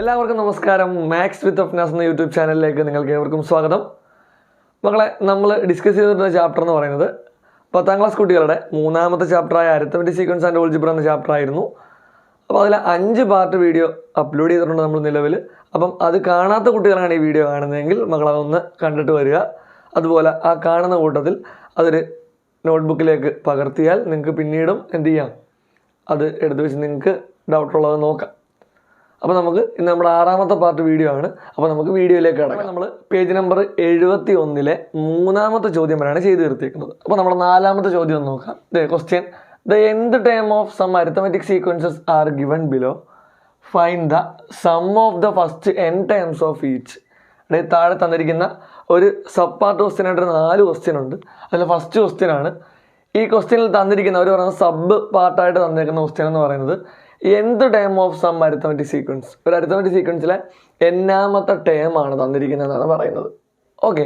എല്ലാവർക്കും നമസ്കാരം. മാത്സ് വിത്ത് അഫ്നാസ് എന്ന യൂട്യൂബ് ചാനലിലേക്ക് നിങ്ങൾക്ക് ഏവർക്കും സ്വാഗതം. മക്കളെ, നമ്മൾ ഡിസ്കസ് ചെയ്തിരുന്ന ചാപ്റ്റർ എന്ന് പറയുന്നത് 10ാം ക്ലാസ് കുട്ടികളുടെ മൂന്നാമത്തെ ചാപ്റ്ററായ അരിത്മെറ്റിക് സീക്വൻസ് ആൻഡ് ഓൾജിബ്ര എന്ന ചാപ്റ്റർ ആയിരുന്നു. അപ്പോൾ അതിൽ 5 പാർട്ട് വീഡിയോ അപ്ലോഡ് ചെയ്തിട്ടുണ്ട് നമ്മൾ നിലവിൽ. അപ്പം അത് കാണാത്ത കുട്ടികളാണ് ഈ വീഡിയോ കാണുന്നതെങ്കിൽ മക്കളതൊന്ന് കണ്ടിട്ട് വരിക. അതുപോലെ ആ കാണുന്ന കൂട്ടത്തിൽ അതൊരു നോട്ട്ബുക്കിലേക്ക് പകർത്തിയാൽ നിങ്ങൾക്ക് പിന്നീടും എന്ത് ചെയ്യാം, അത് എടുത്തു വെച്ച് നിങ്ങൾക്ക് ഡൗട്ടുള്ളത് നോക്കാം. അപ്പോൾ നമുക്ക് ഇന്ന് നമ്മുടെ 6ാമത്തെ പാർട്ട് വീഡിയോ ആണ്. അപ്പോൾ നമുക്ക് വീഡിയോയിലേക്ക് കിടക്കാം. നമ്മൾ പേജ് നമ്പർ 71 മൂന്നാമത്തെ ചോദ്യം വരെയാണ് ചെയ്ത് തീർത്തിരിക്കുന്നത്. അപ്പോൾ നമ്മൾ 4ാമത്തെ ചോദ്യം ഒന്ന് നോക്കാം. Question: the nth term of some arithmetic sequences are given below. Find the sum of the first n terms of each. താഴെ തന്നിരിക്കുന്ന ഒരു സബ് പാർട്ട് ക്വസ്റ്റ്യൻ ആയിട്ട് 4 ക്വസ്റ്റ്യൻ ഉണ്ട്. അതിൽ ഫസ്റ്റ് ക്വസ്റ്റ്യൻ ആണ്. ഈ ക്വസ്റ്റ്യനിൽ തന്നിരിക്കുന്ന അവർ പറയുന്ന സബ് പാർട്ടായിട്ട് തന്നിരിക്കുന്ന ക്വസ്റ്റ്യൻ എന്ന് പറയുന്നത് nth term of some arithmetic sequence. ഒരു അരിത്മെറ്റിക് സീക്വൻസിലെ n-ാമത്തെ ടേം ആണ് തന്നിരിക്കുന്നതെന്നാണ് പറയുന്നത്. ഓക്കെ,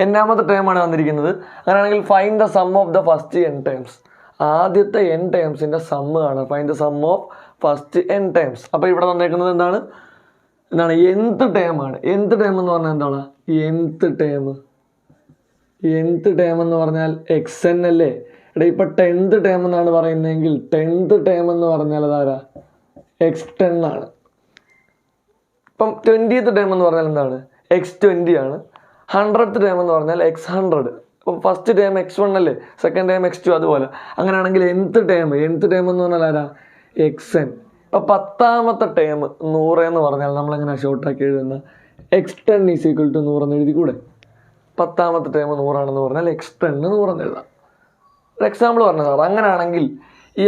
n-ാമത്തെ ടേം ആണ് തന്നിരിക്കുന്നത്. അങ്ങനെയാണെങ്കിൽ find the sum of the first n terms. ആദ്യത്തെ n ടേംസിൻ്റെ സമ്മ് ആണ്. Find the sum of first n terms. അപ്പോൾ ഇവിടെ തന്നേക്കുന്നത് എന്താണ് nth ടേം ആണ്. nth ടേം എന്ന് പറഞ്ഞാൽ എന്താണ്? nth ടേം എന്ന് പറഞ്ഞാൽ xn അല്ലേ? ഇപ്പം 10th ടേം എന്നാണ് പറയുന്നതെങ്കിൽ 10th ടേം എന്ന് പറഞ്ഞാൽ അതാരാ? x10 ആണ്. ഇപ്പം 20th ടേം എന്ന് പറഞ്ഞാൽ എന്താണ്? x20 ആണ്. 100th ടേം എന്ന് പറഞ്ഞാൽ x100. അപ്പം ഫസ്റ്റ് ടേം x1 അല്ലേ, സെക്കൻഡ് ടേം x2, അതുപോലെ. അങ്ങനെയാണെങ്കിൽ nth ടേം എന്ന് പറഞ്ഞാൽ ആരാ? xn. ഇപ്പം 10ാമത്തെ ടേം 100 എന്ന് പറഞ്ഞാൽ നമ്മളെങ്ങനെ ഷോർട്ടാക്കി എഴുതുന്ന x10 = 100 എന്ന് എഴുതി കൂടെ? 10ാമത്തെ ടേം 100 ആണെന്ന് പറഞ്ഞാൽ x10 100 എന്ന് എഴുതാം. ഒരു എക്സാമ്പിൾ പറഞ്ഞതാണ്. അങ്ങനെയാണെങ്കിൽ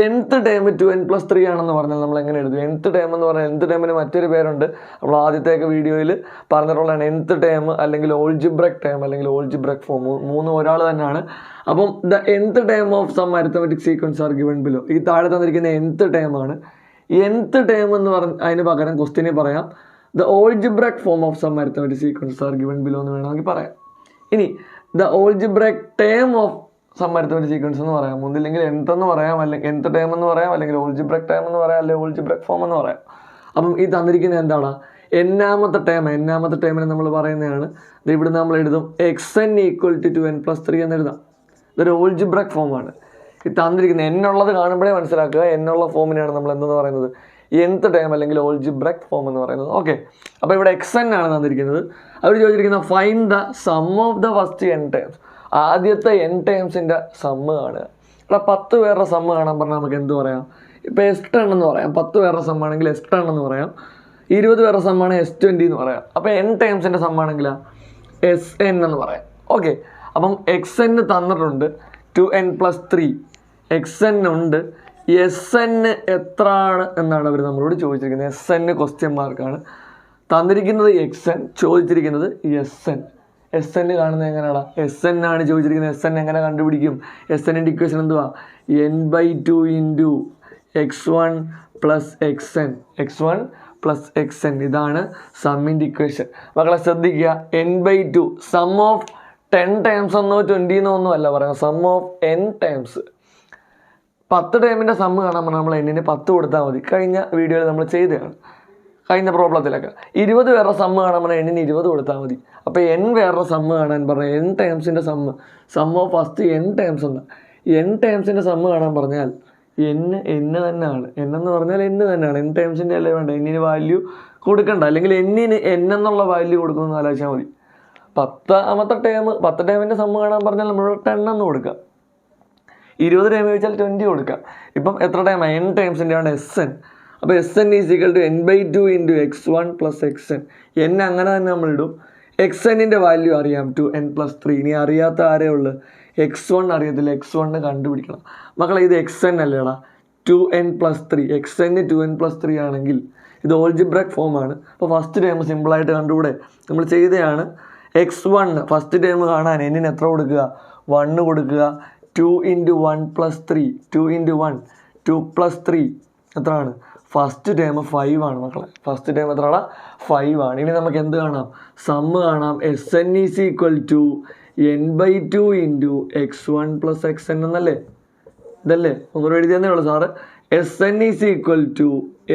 nth ടേം 2n+3 ആണെന്ന് പറഞ്ഞാൽ നമ്മൾ എങ്ങനെ എഴുതും? nth ടേം എന്ന് പറഞ്ഞാൽ nth ടേമിന് മറ്റൊരു പേരുണ്ട്. നമ്മൾ ആദ്യത്തേക്ക് വീഡിയോയിൽ പറഞ്ഞിട്ടുള്ളതാണ്. nth ടേം അല്ലെങ്കിൽ ഓൾജിബ്രക് ടേം അല്ലെങ്കിൽ ഓൾജിബ്രക് ഫോം, മൂന്നും ഒരാൾ തന്നെയാണ്. അപ്പം the nth term of some arithmetic sequence are given below. ഈ താഴെ തന്നിരിക്കുന്ന nth ടേം ആണ്. nth ടേം എന്ന് പറഞ്ഞ അതിന് പകരം ക്വസ്റ്റ്യനിൽ പറയാം the algebraic form of some arithmetic sequence are given below എന്ന് വേണമെങ്കിൽ പറയാം. ഇനി the algebraic term of some arithmetic sequence എന്ന് പറയാം. ഒന്നില്ലെങ്കിൽ nth എന്ന് പറയാം, അല്ലെങ്കിൽ nth ടേം എന്ന് പറയാം, അല്ലെങ്കിൽ ഓൾജിബ്രക് ടേം എന്ന് പറയാം, അല്ലെങ്കിൽ ഓൾജിബ്രക് ഫോം എന്ന് പറയാം. അപ്പം ഈ തന്നിരിക്കുന്നത് എന്താണ്? n-ാമത്തെ ടേമിനെ നമ്മൾ പറയുന്നതാണ്. ഇവിടെ നമ്മൾ എഴുതും xn = 2n+3 എന്ന് എഴുതാം. ഇതൊരു ഓൾജിബ്രക് ഫോമാണ്. ഈ തന്നിരിക്കുന്ന n ഉള്ളത് കാണുമ്പോഴേ മനസ്സിലാക്കുക n ഉള്ള ഫോമിനെയാണ് നമ്മൾ എന്തെന്ന് പറയുന്നത്? nth ടേം അല്ലെങ്കിൽ ഓൾജിബ്രക് ഫോം എന്ന് പറയുന്നത്. ഓക്കെ, അപ്പോൾ ഇവിടെ xn ആണ് തന്നിരിക്കുന്നത്. അവർ ചോദിച്ചിരിക്കുന്ന find the sum of the first n terms. ആദ്യത്തെ n ടേംസിൻ്റെ സമ്മ് കാണുക. ഇവിടെ 10 പേരുടെ സമ്മ് കാണാൻ പറഞ്ഞാൽ നമുക്ക് എന്ത് പറയാം? ഇപ്പോൾ S10 എന്ന് പറയാം. 10 പേരുടെ സമ്മാണെങ്കിൽ S10 എന്ന് പറയാം. 20 പേരുടെ സമ്മാണ് S20 എന്ന് പറയാം. അപ്പോൾ n ടേംസിൻ്റെ സമ്മാണെങ്കിൽ Sn എന്ന് പറയാം. ഓക്കെ, അപ്പം xn തന്നിട്ടുണ്ട് 2n+3. xn ഉണ്ട്. Sn എത്ര ആണ് എന്നാണ് അവർ നമ്മളോട് ചോദിച്ചിരിക്കുന്നത്. Sn ക്വസ്റ്റ്യൻ മാർക്കാണ്. തന്നിരിക്കുന്നത് xn, ചോദിച്ചിരിക്കുന്നത് Sn. Sn കാണുന്നത് എങ്ങനെയാണ്? Sn ആണ് ചോദിച്ചിരിക്കുന്നത്. Sn എങ്ങനെ കണ്ടുപിടിക്കും? Sn-ൻ്റെ ഇക്വേഷൻ എന്തുവാ? n/2 × x1 + xn. x1 + xn. ഇതാണ് സമ്മിൻ്റെ ഇക്വേഷൻ. മക്കളെ ശ്രദ്ധിക്കുക, n/2 സം ഓഫ് 10 ടേംസ് എന്നോ 20 എന്നോ അല്ല പറയുന്നത്, സം ഓഫ് n ടേംസ്. 10 ടേമിൻ്റെ സമ്മ് കാണാൻ പറഞ്ഞാൽ നമ്മൾ n-ന് 10 കൊടുത്താൽ മതി. കഴിഞ്ഞ വീഡിയോയിൽ നമ്മൾ ചെയ്തതാണ്, കഴിഞ്ഞ പ്രോബ്ലത്തിലൊക്കെ. 20 പേരുടെ സമ്മ് കാണാൻ പറഞ്ഞാൽ n-ന് 20 കൊടുത്താൽ മതി. അപ്പോൾ n പേരുടെ സമ്മ് കാണാൻ പറഞ്ഞാൽ n ടേംസിൻ്റെ sum of first n terms എന്താ? n ടേംസിൻ്റെ സമ്മ് കാണാൻ പറഞ്ഞാൽ n തന്നെയാണ്. n എന്ന് പറഞ്ഞാൽ n തന്നെയാണ്. n ടേംസിൻ്റെ അല്ലേ വേണ്ട, n-ന് വാല്യൂ കൊടുക്കണ്ട. അല്ലെങ്കിൽ n-ന് n എന്നുള്ള വാല്യൂ കൊടുക്കുന്നത് ആലോചിച്ചാൽ മതി. 10 ടേമിൻ്റെ സമ്മ് കാണാൻ പറഞ്ഞാൽ നമ്മൾ 10 എന്ന് കൊടുക്കാം. 20 ടേം ചോദിച്ചാൽ 20 കൊടുക്കാം. ഇപ്പം എത്ര ടൈം? n ടേംസിൻ്റെ ആണ് Sn. അപ്പോൾ Sn = n/2 × x1 + xn. n അങ്ങനെ തന്നെ നമ്മൾ ഇടും. xn-ൻ്റെ വാല്യൂ അറിയാം 2n+3. ഇനി അറിയാത്ത ആരേ ഉള്ളു? x1 അറിയത്തില്ല. x1 കണ്ടുപിടിക്കണം. മക്കളെ, ഇത് xn അല്ലേടാ? 2n+3. xn 2n+3 ആണെങ്കിൽ ഇത് ഓൾജിബ്രക് ഫോമാണ്. അപ്പോൾ ഫസ്റ്റ് ടേം സിമ്പിളായിട്ട് കണ്ടുകൂടെ? നമ്മൾ ചെയ്തതാണ്. x1 ഫസ്റ്റ് ടേം കാണാൻ n-ന് എത്ര കൊടുക്കുക? 1 കൊടുക്കുക. 2 × 1 + 3. 2 × 1 2 + 3 എത്രയാണ്? ഫസ്റ്റ് ടേം 5 ആണ് മക്കളെ. ഫസ്റ്റ് ടേം എത്രയാണ്? 5 ആണ്. ഇനി നമുക്ക് എന്ത് കാണാം? സമ്മ് കാണാം. Sn = n/2 × x1 + xn എന്നല്ലേ? ഇതല്ലേ? ഒന്നുകൂടെ എഴുതി തന്നേ ഉള്ളൂ sir. Sn =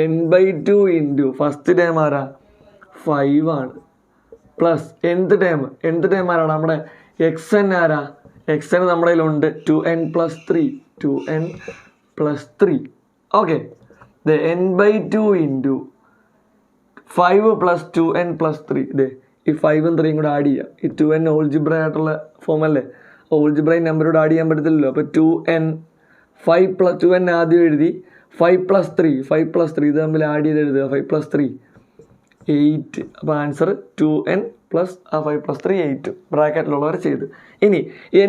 n/2 × first term ആരാ? 5 ആണ്. പ്ലസ് nth ടേം ആരാണ് നമ്മുടെ xn ആരാ? xn നമ്മുടെ കയ്യിലുണ്ട് 2n+3. Okay, n/2 into 5 + 2n+3. ഈ 5ഉം 3യും കൂടെ ആഡ് ചെയ്യുക. ഈ 2n ഓൾജിബ്ര ആയിട്ടുള്ള ഫോം അല്ലേ, ഓൾജിബ്രൈൻ നമ്പറോട് ആഡ് ചെയ്യാൻ പറ്റത്തില്ലല്ലോ. അപ്പോൾ 2n 2n ആദ്യം എഴുതി, 5+3 ഇത് തമ്മിൽ ആഡ് ചെയ്ത് എഴുതുക. 5+3 8. അപ്പോൾ ആൻസർ 2n പ്ലസ് 5+3 8 ബ്രാക്കറ്റിലുള്ളവർ ചെയ്ത്. ഇനി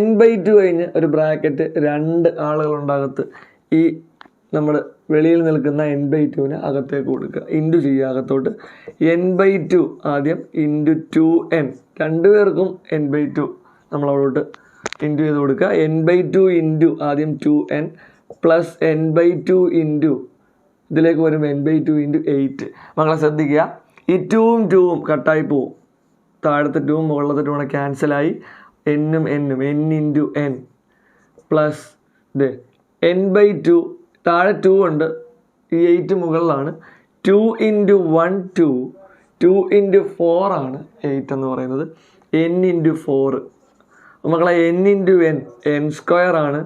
n/2 കഴിഞ്ഞ് ഒരു ബ്രാക്കറ്റ് 2 ആളുകളുണ്ടാകത്ത് ഈ നമ്മൾ വെളിയിൽ നിൽക്കുന്ന n/2നെ അകത്തേക്ക് കൊടുക്കുക, ഇൻറ്റു ചെയ്യുക അകത്തോട്ട്. n/2 ആദ്യം ഇൻറ്റു 2n, രണ്ടുപേർക്കും n/2 നമ്മളവിടോട്ട് ഇൻറ്റു ചെയ്ത് കൊടുക്കുക. n/2 ഇൻറ്റു ആദ്യം 2n പ്ലസ് n/2 ഇൻറ്റു ഇതിലേക്ക് വരുമ്പോൾ n/2 ഇൻറ്റു 8. മക്കളെ ശ്രദ്ധിക്കുക, ഈ 2ഉം കട്ടായി പോവും. താഴത്തെ 2ഉം മുകളിലത്തെ 2 ക്യാൻസലായി. n into n plus n/2 താഴെ 2 ഉണ്ട്, ഈ 8 മുകളിലാണ്. 2 ഇൻറ്റു 1 2, 2 ഇൻറ്റു 4 ആണ് 8 എന്ന് പറയുന്നത്. n ഇൻറ്റു 4 മക്കളെ n ഇൻറ്റു n² ആണ്.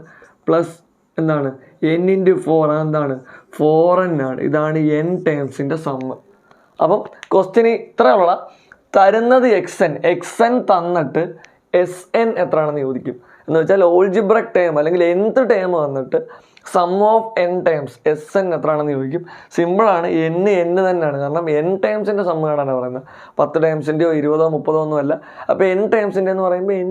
പ്ലസ് എന്താണ് n ഇൻറ്റു 4 എന്താണ് 4n ആണ്. ഇതാണ് n ടേംസിൻ്റെ സമ്മ്. അപ്പം ക്വസ്റ്റ്യന് ഇത്രയുള്ള തരുന്നത് xn തന്നിട്ട് Sn എത്രയാണെന്ന് ചോദിക്കും. എന്ന് വെച്ചാൽ ഓൾജിബ്രക് ടേം അല്ലെങ്കിൽ nth ടേം വന്നിട്ട് sum of n times Sn എത്രയാണെന്ന് ചോദിക്കും. സിമ്പിളാണ്, n തന്നെയാണ്. കാരണം n ടൈംസിൻ്റെ സമ്മ് കാണാനാണ് പറയുന്നത്. 10 ടൈംസിൻ്റെയോ 20 30 ഒന്നുമല്ല. അപ്പോൾ n ടൈംസിൻ്റെ എന്ന് പറയുമ്പോൾ n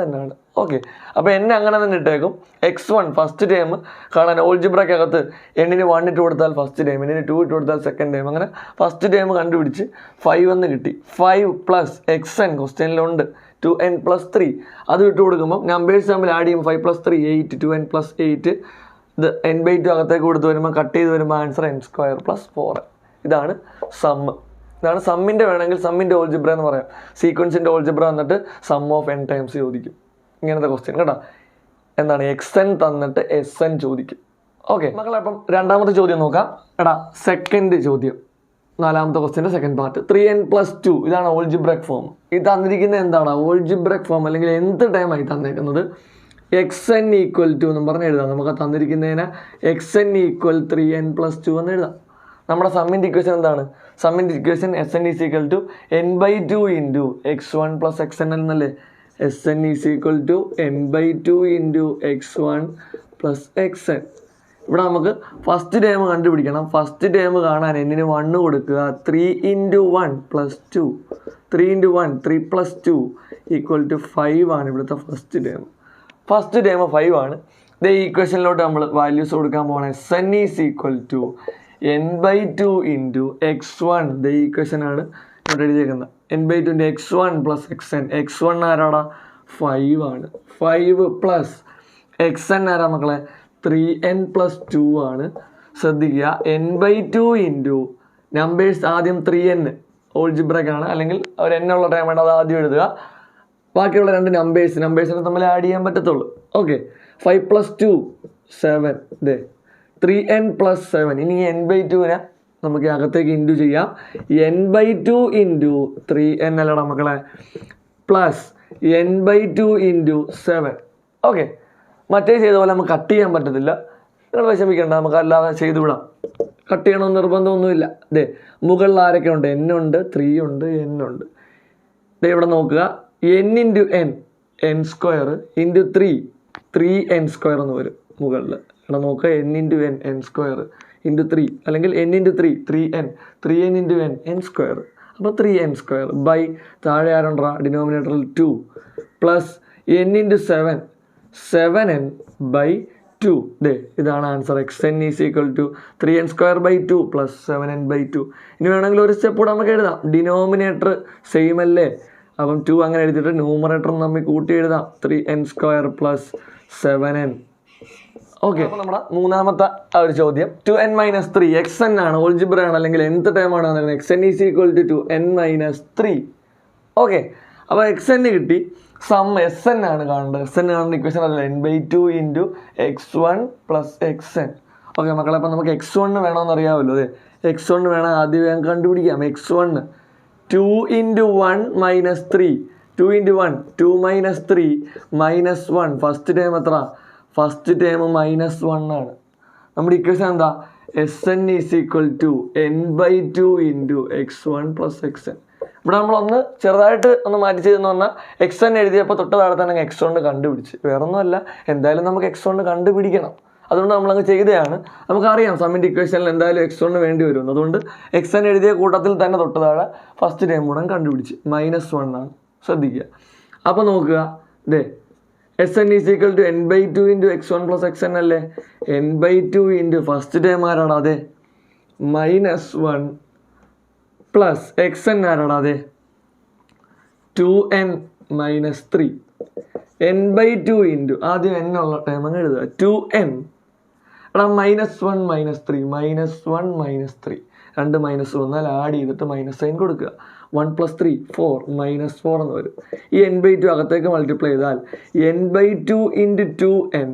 തന്നെയാണ്. ഓക്കെ, അപ്പോൾ n അങ്ങനെ തന്നെ ഇട്ടേക്കും. x1 ഫസ്റ്റ് ടൈം കാണാൻ ഓൾജിബ്രക്കകത്ത് n-ന് 1 ഇട്ട് കൊടുത്താൽ ഫസ്റ്റ് ടൈം, n-ന് 2 ഇട്ട് കൊടുത്താൽ സെക്കൻഡ് ടൈം, അങ്ങനെ ഫസ്റ്റ് ടൈം കണ്ടുപിടിച്ച് 5 എന്ന് കിട്ടി. 5 പ്ലസ് xn ക്വസ്റ്റ്യനിലുണ്ട് 2n+3 അത് ഇട്ട് കൊടുക്കുമ്പോൾ നമ്പേഴ്സ് തമ്മിൽ ആഡ് ചെയ്യുമ്പോൾ 5+3 8, 2n+8. ഇത് n/2 അകത്തേക്ക് കൊടുത്ത് വരുമ്പോൾ കട്ട് ചെയ്ത് വരുമ്പോൾ ആൻസർ n² + 4. ഇതാണ് സമ്മ്. ഇതാണ് സമ്മിൻ്റെ വേണമെങ്കിൽ സമ്മിൻ്റെ ഓൾജിബ്ര എന്ന് പറയാം. സീക്വൻസിൻ്റെ ഓൾജിബ്ര വന്നിട്ട് സം ഓഫ് n ടൈംസ് ചോദിക്കും. ഇങ്ങനത്തെ ക്വസ്റ്റ്യൻ കേട്ടോ. എന്താണ് xn തന്നിട്ട് Sn ചോദിക്കും. ഓക്കെ മക്കളെ, അപ്പം രണ്ടാമത്തെ ചോദ്യം നോക്കാം. സെക്കൻഡ് ചോദ്യം, നാലാമത്തെ ക്വസ്റ്റ്യൻ്റെ സെക്കൻഡ് പാർട്ട്. 3n+2 ഇതാണ് ഓൾജിബ്രക് ഫോം. ഇത് തന്നിരിക്കുന്നത് എന്താണ്? ഓൾജിബ്രക് ഫോം അല്ലെങ്കിൽ nth ടൈമായി തന്നേക്കുന്നത് xn = എന്ന് പറഞ്ഞ് എഴുതാം. നമുക്ക് തന്നിരിക്കുന്നതിന് xn = 3n+2 എന്ന് എഴുതാം. നമ്മുടെ സമ്മിൻ്റെ ഇക്വേഷൻ എന്താണ്? സമ്മിൻ്റെ equation Sn = n/2 into x1 + xn എന്നല്ലേ. Sn = n/2 into x1 + xn. ഇവിടെ നമുക്ക് ഫസ്റ്റ് ടേം കണ്ടുപിടിക്കണം. ഫസ്റ്റ് ടേം കാണാൻ n-ന് 1 കൊടുക്കുക. 3 × 1 + 2, 3 × 1 3 + 2 = 5 ആണ് ഇവിടുത്തെ ഫസ്റ്റ് ടേം. ഫസ്റ്റ് ടേം 5 ആണ്. ഈ ഇക്വേഷനിലോട്ട് നമ്മൾ വാല്യൂസ് കൊടുക്കാൻ പോകണം. Sn = n/2 into x1. ഈ ഇക്വേഷനാണ് ഇവിടെ എഴുതിയേക്കുന്നത്. n/2 into x1 + xn. x1 ആരാടാ? 5 ആണ്. 5 പ്ലസ് xn ആരാ മക്കളെ? 3n+2 ആണ്. ശ്രദ്ധിക്കുക, n/2 ഇൻറ്റു നമ്പേഴ്സ് ആദ്യം 3n ഓൾജിബ്രക്കാണ്, അല്ലെങ്കിൽ ഒരു n ഉള്ള ടൈം വേണ്ട, അത് ആദ്യം എഴുതുക. ബാക്കിയുള്ള 2 നമ്പേഴ്സിനെ തമ്മിൽ ആഡ് ചെയ്യാൻ പറ്റത്തുള്ളൂ. Okay, 5 + 2 7, 3n+7. ഇനി n/2നെ നമുക്ക് അകത്തേക്ക് ഇൻറ്റു ചെയ്യാം. n/2 ഇൻറ്റു 3n അല്ലടാ മക്കളെ, പ്ലസ് n/2 ഇൻറ്റു 7. ഓക്കെ, മറ്റേ ചെയ്ത പോലെ നമുക്ക് കട്ട് ചെയ്യാൻ പറ്റത്തില്ല. നിങ്ങൾ വിഷമിക്കേണ്ട, നമുക്ക് അല്ലാതെ ചെയ്തു വിടാം. കട്ട് ചെയ്യണമെന്ന് നിർബന്ധമൊന്നുമില്ല. മുകളിൽ ആരൊക്കെ ഉണ്ട്? n ഉണ്ട്, 3 ഉണ്ട്, n ഉണ്ട്. ഇവിടെ നോക്കുക, n × n n² into 3n² എന്ന് വരും മുകളിൽ. ഇവിടെ നോക്കുക, n × n n² ഇൻറ്റു 3, അല്ലെങ്കിൽ n × 3 3n, 3n × n n². അപ്പോൾ 3n² ബൈ താഴെ ആരുണ്ടാ ഡിനോമിനേറ്ററിൽ 2 പ്ലസ് n × 7 7n/2. ഇതാണ് answer. xn = 3n²/2 plus 7n/2. ഇനി വേണമെങ്കിൽ ഒരു സ്റ്റെപ്പ് കൂടെ നമുക്ക് എഴുതാം. ഡിനോമിനേറ്റർ സെയിം അല്ലേ, അപ്പം 2 അങ്ങനെ എഴുതിയിട്ട് ന്യൂമറേറ്ററും നമ്മൾ കൂട്ടി എഴുതാം. 3n² plus 7n. ഓക്കെ, അപ്പോൾ നമ്മുടെ മൂന്നാമത്തെ ഒരു ചോദ്യം 2n-3. xn ആണ്, ഓൾജിബ്ര ആണ്, അല്ലെങ്കിൽ nth ടൈം ആണ്. xn = 2n-3. ഓക്കെ, അപ്പോൾ xn കിട്ടി. സം Sn ആണ് കാണേണ്ടത്. Sn കാണുന്ന ഇക്വേഷൻ അല്ല, n/2 into x1 + xn. Okay മക്കളെ, അപ്പോൾ നമുക്ക് x1 വേണമെന്ന് അറിയാമല്ലോ. x1 വേണം ആദ്യം കണ്ടുപിടിക്കാം. x1 2 into 1 minus 3. 2 into 1 2 minus 3 minus 1. First term എത്ര? ഫസ്റ്റ് ടേം -1 ആണ്. നമ്മുടെ ഇക്വേഷൻ എന്താ? Sn is equal to n/2 into x1 plus xn. ഇവിടെ നമ്മളൊന്ന് ചെറുതായിട്ട് ഒന്ന് മാറ്റി ചെയ്തെന്ന് പറഞ്ഞാൽ xn എഴുതിയപ്പോൾ തൊട്ട് താഴെ തന്നെ x1 കണ്ടുപിടിച്ച്. വേറൊന്നുമല്ല, എന്തായാലും നമുക്ക് x1 കണ്ടുപിടിക്കണം. അതുകൊണ്ട് നമ്മളങ്ങ് ചെയ്തതാണ്. നമുക്കറിയാം സമ്മിൻ്റെ ഇക്വേഷനിൽ എന്തായാലും x1 വേണ്ടി വരും. അതുകൊണ്ട് xn എഴുതിയ കൂട്ടത്തിൽ തന്നെ തൊട്ട് താഴെ ഫസ്റ്റ് ടൈം കൂടെ കണ്ടുപിടിച്ച് -1 ആണ്. ശ്രദ്ധിക്കുക. അപ്പോൾ നോക്കുക, ദേ Sn is equal to n/2 into x1 plus xn അല്ലേ? n/2 into ഫസ്റ്റ് ടൈം ആരാടാ? അതെ -1 പ്ലസ് xn ആരാടാ? അതെ 2n minus 3. n/2 into ആദ്യം n ഉള്ള ടൈം അങ്ങ് എഴുതുക. 2n എടാ -1 minus 3 -1 minus 3 രണ്ട് മൈനസ് വന്നാൽ ആഡ് ചെയ്തിട്ട് മൈനസ് സൈൻ കൊടുക്കുക. 1 + 3 4 -4 എന്ന് വരും. ഈ n/2 അകത്തേക്ക് മൾട്ടിപ്ലൈ ചെയ്താൽ n/2 into 2n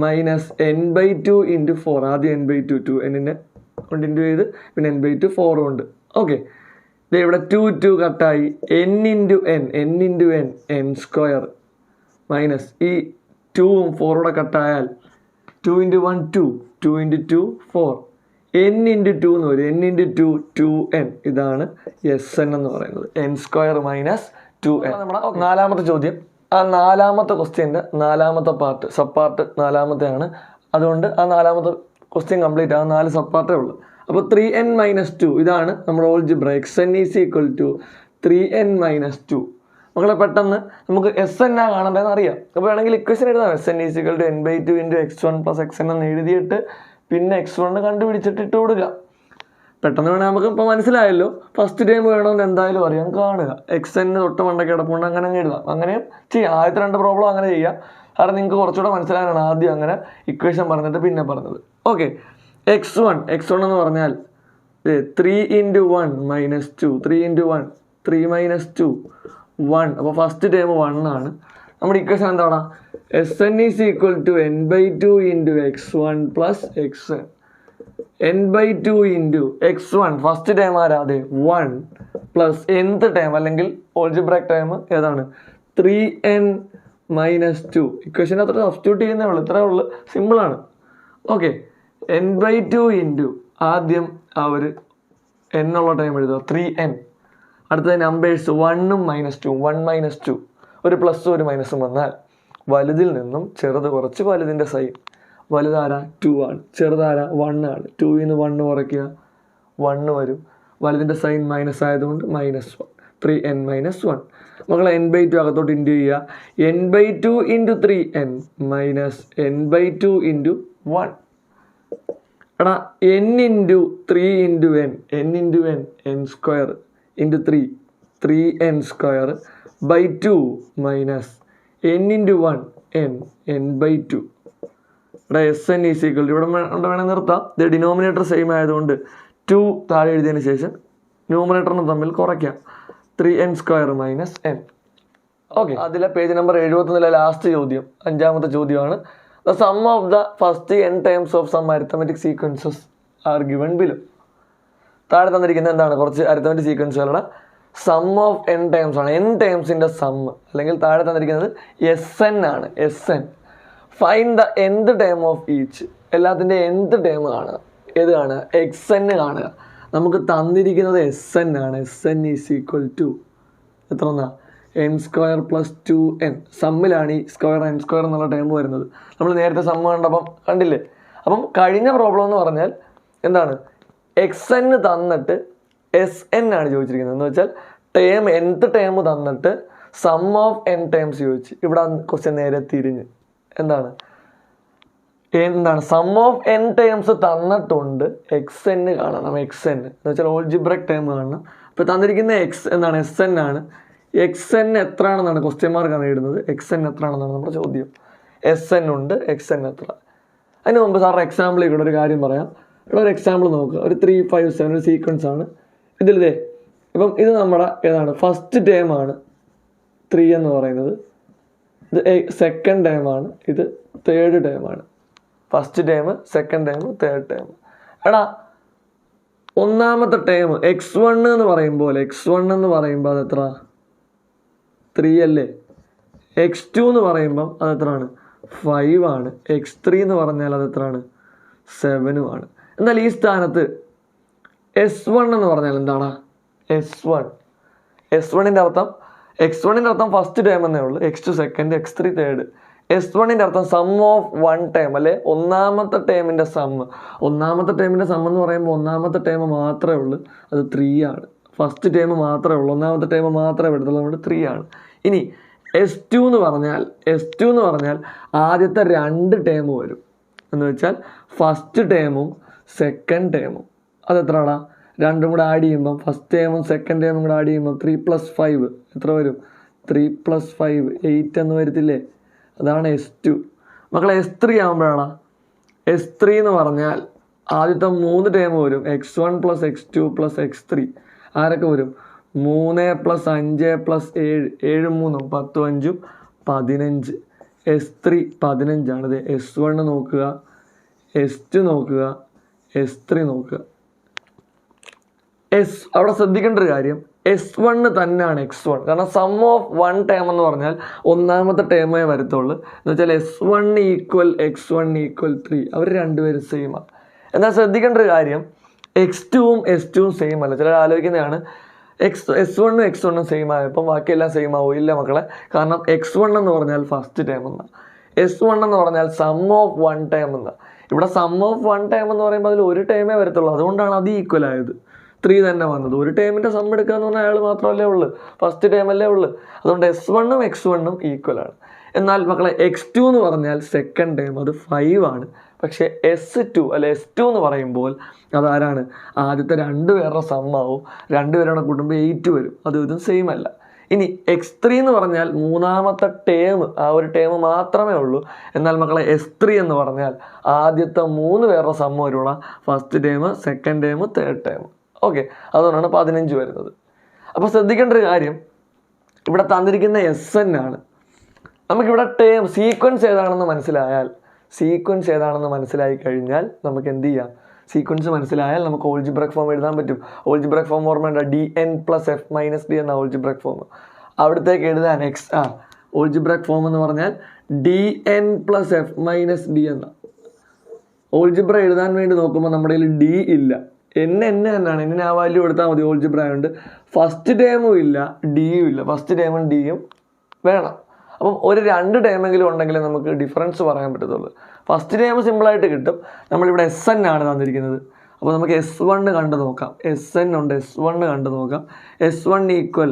minus n/2 into 4. ആദ്യം n/2 2n കൊണ്ട് ഇൻറ്റു ചെയ്ത് പിന്നെ n/2 4 ഉണ്ട്. ഓക്കെ, ഇവിടെ 2 കട്ടായി. n into n n square minus ഈ 2ഉം 4 കട്ടായാൽ 2 into 1 2 2 into 2 4 n into 2 എന്ന് വരും. n into 2 2n. ഇതാണ് Sn എന്ന് പറയുന്നത്. n square minus 2n. നാലാമത്തെ ചോദ്യം. ആ നാലാമത്തെ ക്വസ്റ്റ്യൻ്റെ നാലാമത്തെ പാർട്ട് സബ് പാർട്ട് നാലാമത്തെയാണ്. അതുകൊണ്ട് ആ നാലാമത്തെ ക്വസ്റ്റ്യൻ കംപ്ലീറ്റ് ആകും. 4 സബ് പാർട്ടേ ഉള്ളൂ. അപ്പോൾ 3n minus 2 ഇതാണ് നമ്മുടെ algebra. xn is equal to 3n minus 2. മക്കളെ പെട്ടെന്ന് നമുക്ക് Sn ആ കാണേണ്ടതെന്ന് അറിയാം. അപ്പോൾ വേണമെങ്കിൽ ഇക്വേഷൻ എഴുതാം. Sn is equal to n/2 into x1 plus xn എന്ന് എഴുതിയിട്ട് പിന്നെ x1 കണ്ടുപിടിച്ചിട്ട് ഇട്ട് കൊടുക്കുക. പെട്ടെന്ന് വേണമെങ്കിൽ നമുക്ക് ഇപ്പോൾ മനസ്സിലായല്ലോ. ഫസ്റ്റ് ടൈം വേണമെന്ന് എന്തായാലും അറിയാം, കാണുക. xn തൊട്ട് മണ്ടയ്ക്ക് കിടപ്പുണ്ട്, അങ്ങനെ അങ്ങ് എഴുതാം. അങ്ങനെയും ചെയ്യാം. ആദ്യത്തെ 2 പ്രോബ്ലം അങ്ങനെ ചെയ്യാം. കാരണം നിങ്ങൾക്ക് കുറച്ചുകൂടെ മനസ്സിലാകാനാണ് ആദ്യം അങ്ങനെ ഇക്വേഷൻ പറഞ്ഞിട്ട് പിന്നെ പറഞ്ഞത്. ഓക്കെ, x1 എന്ന് പറഞ്ഞാൽ 3 into 1 minus 2 3 into 1 3 minus 2 1. അപ്പോൾ ഫസ്റ്റ് ടൈം 1 ആണ്. നമ്മുടെ ഇക്വേഷൻ എന്താണ്? Sn is equal to n/2 into x1 plus xn. n/2 into x1 first time ആരാ? അതെ 1 പ്ലസ് nth ടൈം അല്ലെങ്കിൽ ഓൾജിബ്രാക് ടൈം ഏതാണ്? 3n minus 2. ഇക്വേഷൻ അത്ര സബ്സ്റ്റിറ്റ്യൂട്ട് ചെയ്യുന്നേ ഉള്ളൂ. ഇത്രേ ഉള്ളൂ, സിമ്പിളാണ്. ഓക്കെ, n/2 into ആദ്യം അവർ n ഉള്ള ടൈം എഴുതുക 3n. അടുത്തത് നമ്പേഴ്സ് 1ഉം -2 1 minus 2. ഒരു പ്ലസും ഒരു മൈനസും വന്നാൽ വലുതിൽ നിന്നും ചെറുത് കുറച്ച് വലുതിൻ്റെ സൈൻ. വലുതാരാ? 2 ആണ്. ചെറുതാരാ? 1 ആണ്. 2ൽ നിന്ന് 1 കുറയ്ക്കുക, 1 വരും. വലുതിൻ്റെ സൈൻ മൈനസ് ആയതുകൊണ്ട് -1. 3n minus 1. മക്കളെ n/2 അകത്തോട്ട് ഇൻറ്റു ചെയ്യുക. n/2 into 3n minus n/2 into 1. എടാ n into 3 into n n into n n square into 3n square by 2 minus n into 1 n/2. ഇവിടെ Sn is equal to ഇവിടെ വേണമെങ്കിൽ നിർത്താം. ഇത് denominator same ആയതുകൊണ്ട് 2 താഴെ എഴുതിയതിന് ശേഷം ന്യൂമറേറ്ററിന് തമ്മിൽ കുറയ്ക്കാം. 3n square minus n. Okay, അതിലെ പേജ് നമ്പർ 71 ലാസ്റ്റ് ചോദ്യം, 5ാമത്തെ ചോദ്യമാണ്. The sum of the first n terms of some arithmetic sequences are given below. താഴെ തന്നിരിക്കുന്നത് എന്താണ്? കുറച്ച് അരിത്തമെറ്റിക് സീക്വൻസുകളുടെ സം ഓഫ് n ടൈംസ് ആണ്. n ടൈംസിൻ്റെ സം, അല്ലെങ്കിൽ താഴെ തന്നിരിക്കുന്നത് Sn ആണ്. Sn. Find the nth time of each. എല്ലാത്തിൻ്റെ nth ടൈം കാണുക. ഏത് കാണുക? xn കാണുക. നമുക്ക് തന്നിരിക്കുന്നത് Sn ആണ്. Sn ഈസ് ഈക്വൽ ടു എത്ര എന്നാ? n square plus 2n. സമ്മിലാണ് ഈ സ്ക്വയർ n സ്ക്വയർ എന്നുള്ള ടൈം വരുന്നത്. നമ്മൾ നേരത്തെ സമ്മ് കണ്ടപ്പം കണ്ടില്ലേ? അപ്പം കഴിഞ്ഞ പ്രോബ്ലം എന്ന് പറഞ്ഞാൽ എന്താണ്? xn തന്നിട്ട് Sn ആണ് ചോദിച്ചിരിക്കുന്നത്. എന്ന് വെച്ചാൽ ടേം nth ടേം തന്നിട്ട് സം ഓഫ് n ടൈംസ് ചോദിച്ചു. ഇവിടെ ക്വസ്റ്റ്യൻ നേരെ തിരിഞ്ഞ് എന്താണ് സം ഓഫ് n ടൈംസ് തന്നിട്ടുണ്ട്, xn കാണണം. xn എന്ന് വെച്ചാൽ ഓൾജിബ്രക് ടൈം കാണണം. അപ്പോൾ തന്നിരിക്കുന്ന എന്താണ്? Sn ആണ്. xn എത്ര ആണെന്നാണ് ക്വസ്റ്റ്യൻ മാർക്കാണ് ഇടുന്നത്. xn എത്ര ആണെന്നാണ് നമ്മുടെ ചോദ്യം. Sn ഉണ്ട്, xn എത്ര? അതിന് മുമ്പ് സാറിന് എക്സാമ്പിളിൽ കൂടെ ഒരു കാര്യം പറയാം. ഇവിടെ ഒരു എക്സാമ്പിൾ നോക്കുക. ഒരു 3 5 7 ഒരു സീക്വൻസ് ആണ്. ഇതിലിതേ ഇപ്പം ഇത് നമ്മുടെ ഏതാണ്? ഫസ്റ്റ് ടേം ആണ് 3 എന്ന് പറയുന്നത്. ഇത് സെക്കൻഡ് ടേം ആണ്. ഇത് തേർഡ് ടേം ആണ്. First term, second term, third term. എടാ ഒന്നാമത്തെ ടേം x1 എന്ന് പറയുമ്പോൾ അത് എത്ര 3 അല്ലേ. x2 എന്ന് പറയുമ്പം അത് എത്രയാണ് 5 ആണ്. x3 എന്ന് പറഞ്ഞാൽ അത് എത്രയാണ് 7 ആണ്. എന്നാൽ ഈ സ്ഥാനത്ത് s1 എന്ന് പറഞ്ഞാൽ എന്താണ്? s1ൻ്റെ അർത്ഥം x1ൻ്റെ അർത്ഥം ഫസ്റ്റ് ടേം എന്നേ ഉള്ളൂ, x2 സെക്കൻഡ്, x3 തേർഡ്. s1ൻ്റെ അർത്ഥം സം ഓഫ് വൺ ടേം അല്ലെ, ഒന്നാമത്തെ ടേമിൻ്റെ സമ്മ്. ഒന്നാമത്തെ ടേമിൻ്റെ സമ്മ് എന്ന് പറയുമ്പോൾ ഒന്നാമത്തെ ടേം മാത്രമേ ഉള്ളൂ, അത് 3 ആണ്. ഫസ്റ്റ് ടേം മാത്രമേ ഉള്ളൂ, ഒന്നാമത്തെ ടേം മാത്രമേ എടുത്തുള്ളൂ, അതുകൊണ്ട് 3 ആണ്. ഇനി s2 എന്ന് പറഞ്ഞാൽ ആദ്യത്തെ 2 ടേം വരും. എന്ന് വെച്ചാൽ ഫസ്റ്റ് ടേമും സെക്കൻഡ് ടേമും. അതെത്രയാണ്? രണ്ടും കൂടെ ആഡ് ചെയ്യുമ്പം ഫസ്റ്റ് ടേമും സെക്കൻഡ് ടേമും കൂടെ ആഡ് ചെയ്യുമ്പോൾ 3 + 5 എത്ര വരും? 3 + 5 8 എന്ന് വരത്തില്ലേ? അതാണ് s2. മക്കളെ s3 ആകുമ്പോഴാണ്, s3 എന്ന് പറഞ്ഞാൽ ആദ്യത്തെ 3 ടേം വരും, x1 + x2 + x3. ആരൊക്കെ വരും? 3 + 5 + 7, 7 3 10 5 15. s3 15 ആണ്. ഇത് s1 നോക്കുക, s2 നോക്കുക, s3 നോക്കുക. അവിടെ ശ്രദ്ധിക്കേണ്ട ഒരു കാര്യം, s1 തന്നെയാണ് x1. കാരണം സം ഓഫ് വൺ ടേം എന്ന് പറഞ്ഞാൽ ഒന്നാമത്തെ ടേമേ വരത്തുള്ളൂ. എന്ന് വെച്ചാൽ s1 = x1 = 3. അവർ രണ്ടുപേരും സെയിമാണ്. എന്നാൽ ശ്രദ്ധിക്കേണ്ട ഒരു കാര്യം, x2ഉം s2ഉം സെയിം അല്ല. ചിലർ ആലോചിക്കുന്നതാണ് s1ഉം x1ഉം സെയിം ആയപ്പോൾ ബാക്കിയെല്ലാം സെയിം ആവും. ഇല്ല മക്കളെ, കാരണം x1 എന്ന് പറഞ്ഞാൽ ഫസ്റ്റ് ടേം എന്നാണ്, s1 എന്ന് പറഞ്ഞാൽ സം ഓഫ് വൺ ടേം എന്നാണ്. ഇവിടെ സം ഓഫ് വൺ ടേം എന്ന് പറയുമ്പോൾ അതിൽ ഒരു ടേമേ വരത്തുള്ളൂ, അതുകൊണ്ടാണ് അത് ഈക്വൽ ആയത്, 3 തന്നെ വന്നത്. ഒരു ടേമിൻ്റെ സം എടുക്കുക എന്ന് പറഞ്ഞാൽ അയാൾ മാത്രമല്ലേ ഉള്ളൂ, ഫസ്റ്റ് ടേമല്ലേ ഉള്ളൂ. അതുകൊണ്ട് s1ഉം x1ഉം ഈക്വൽ ആണ്. എന്നാൽ മക്കളെ x2 എന്ന് പറഞ്ഞാൽ സെക്കൻഡ് ടേം, അത് 5 ആണ്. പക്ഷേ s2 എന്ന് പറയുമ്പോൾ അതാരാണ്? ആദ്യത്തെ 2 പേരുടെ സമ്മാവും, 2 പേരുടെ കൂട്ടുമ്പോൾ 8 വരും. ഇതും സെയിം അല്ല. ഇനി x3 എന്ന് പറഞ്ഞാൽ മൂന്നാമത്തെ ടേം, ആ ഒരു ടേം മാത്രമേ ഉള്ളൂ. എന്നാൽ മക്കളെ s3 എന്ന് പറഞ്ഞാൽ ആദ്യത്തെ 3 പേരുടെ സമ്മ വരുള്ള, first term, second term, third term. Okay, അതുകൊണ്ടാണ് 15 വരുന്നത്. അപ്പോൾ ശ്രദ്ധിക്കേണ്ട ഒരു കാര്യം, ഇവിടെ തന്നിരിക്കുന്ന SN ആണ്. നമുക്കിവിടെ ടേം സീക്വൻസ് ഏതാണെന്ന് മനസ്സിലായി കഴിഞ്ഞാൽ നമുക്ക് എന്ത് ചെയ്യാം? സീക്വൻസ് മനസ്സിലായാൽ നമുക്ക് ഓൾജിബ്രക് ഫോം എഴുതാൻ പറ്റും. ഓൾജിബ്രക് ഫോം ഓർമ്മയുണ്ട്, dn + f - d എന്ന ഓൾജിബ്രക് ഫോം. അവിടത്തേക്ക് എഴുതാൻ ഓൾജിബ്രക് ഫോം എന്ന് പറഞ്ഞാൽ dn + f - d എന്ന. ഓൾജിബ്ര എഴുതാൻ വേണ്ടി നോക്കുമ്പോൾ നമ്മുടെ കയ്യിൽ d ഇല്ല, n തന്നെയാണ്. n ആ വാല്യൂ എടുത്താൽ മതി. ഓൾജിബ്ര ആയതുകൊണ്ട് ഫസ്റ്റ് ടേമും ഇല്ല, ഡിയും ഇല്ല. ഫസ്റ്റ് ടേമും ഡിയും വേണം. അപ്പം ഒരു 2 ടേമെങ്കിലും ഉണ്ടെങ്കിലേ നമുക്ക് ഡിഫറൻസ് പറയാൻ പറ്റത്തുള്ളൂ. ഫസ്റ്റ് ടേം സിമ്പിളായിട്ട് കിട്ടും. നമ്മളിവിടെ SN ആണ് തന്നിരിക്കുന്നത്. അപ്പോൾ നമുക്ക് S1 കണ്ടു നോക്കാം. SN ഉണ്ട്, S1 കണ്ടു നോക്കാം. S1 =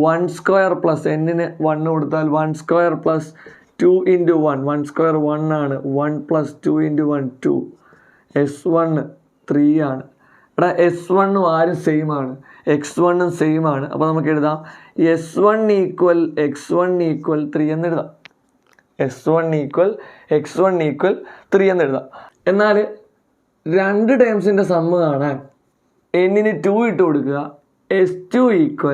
1² + n-ന് 1 കൊടുത്താൽ 1² + 2 × 1. 1² 1 ആണ്. 1 + 2 × 1 2. S1 3 ആണ്. ഇവിടെ S1ഉം ആരും സെയിം ആണ്, x1ഉം സെയിം ആണ്. അപ്പോൾ നമുക്ക് എഴുതാം S1 = x1 = 3 എന്നെഴുതാം. S1 = x1 = 3 എന്നെഴുതാം. എന്നാൽ 2 ടേംസിൻ്റെ സമ്മ് കാണാൻ n-ന് 2 ഇട്ട് കൊടുക്കുക. S2 =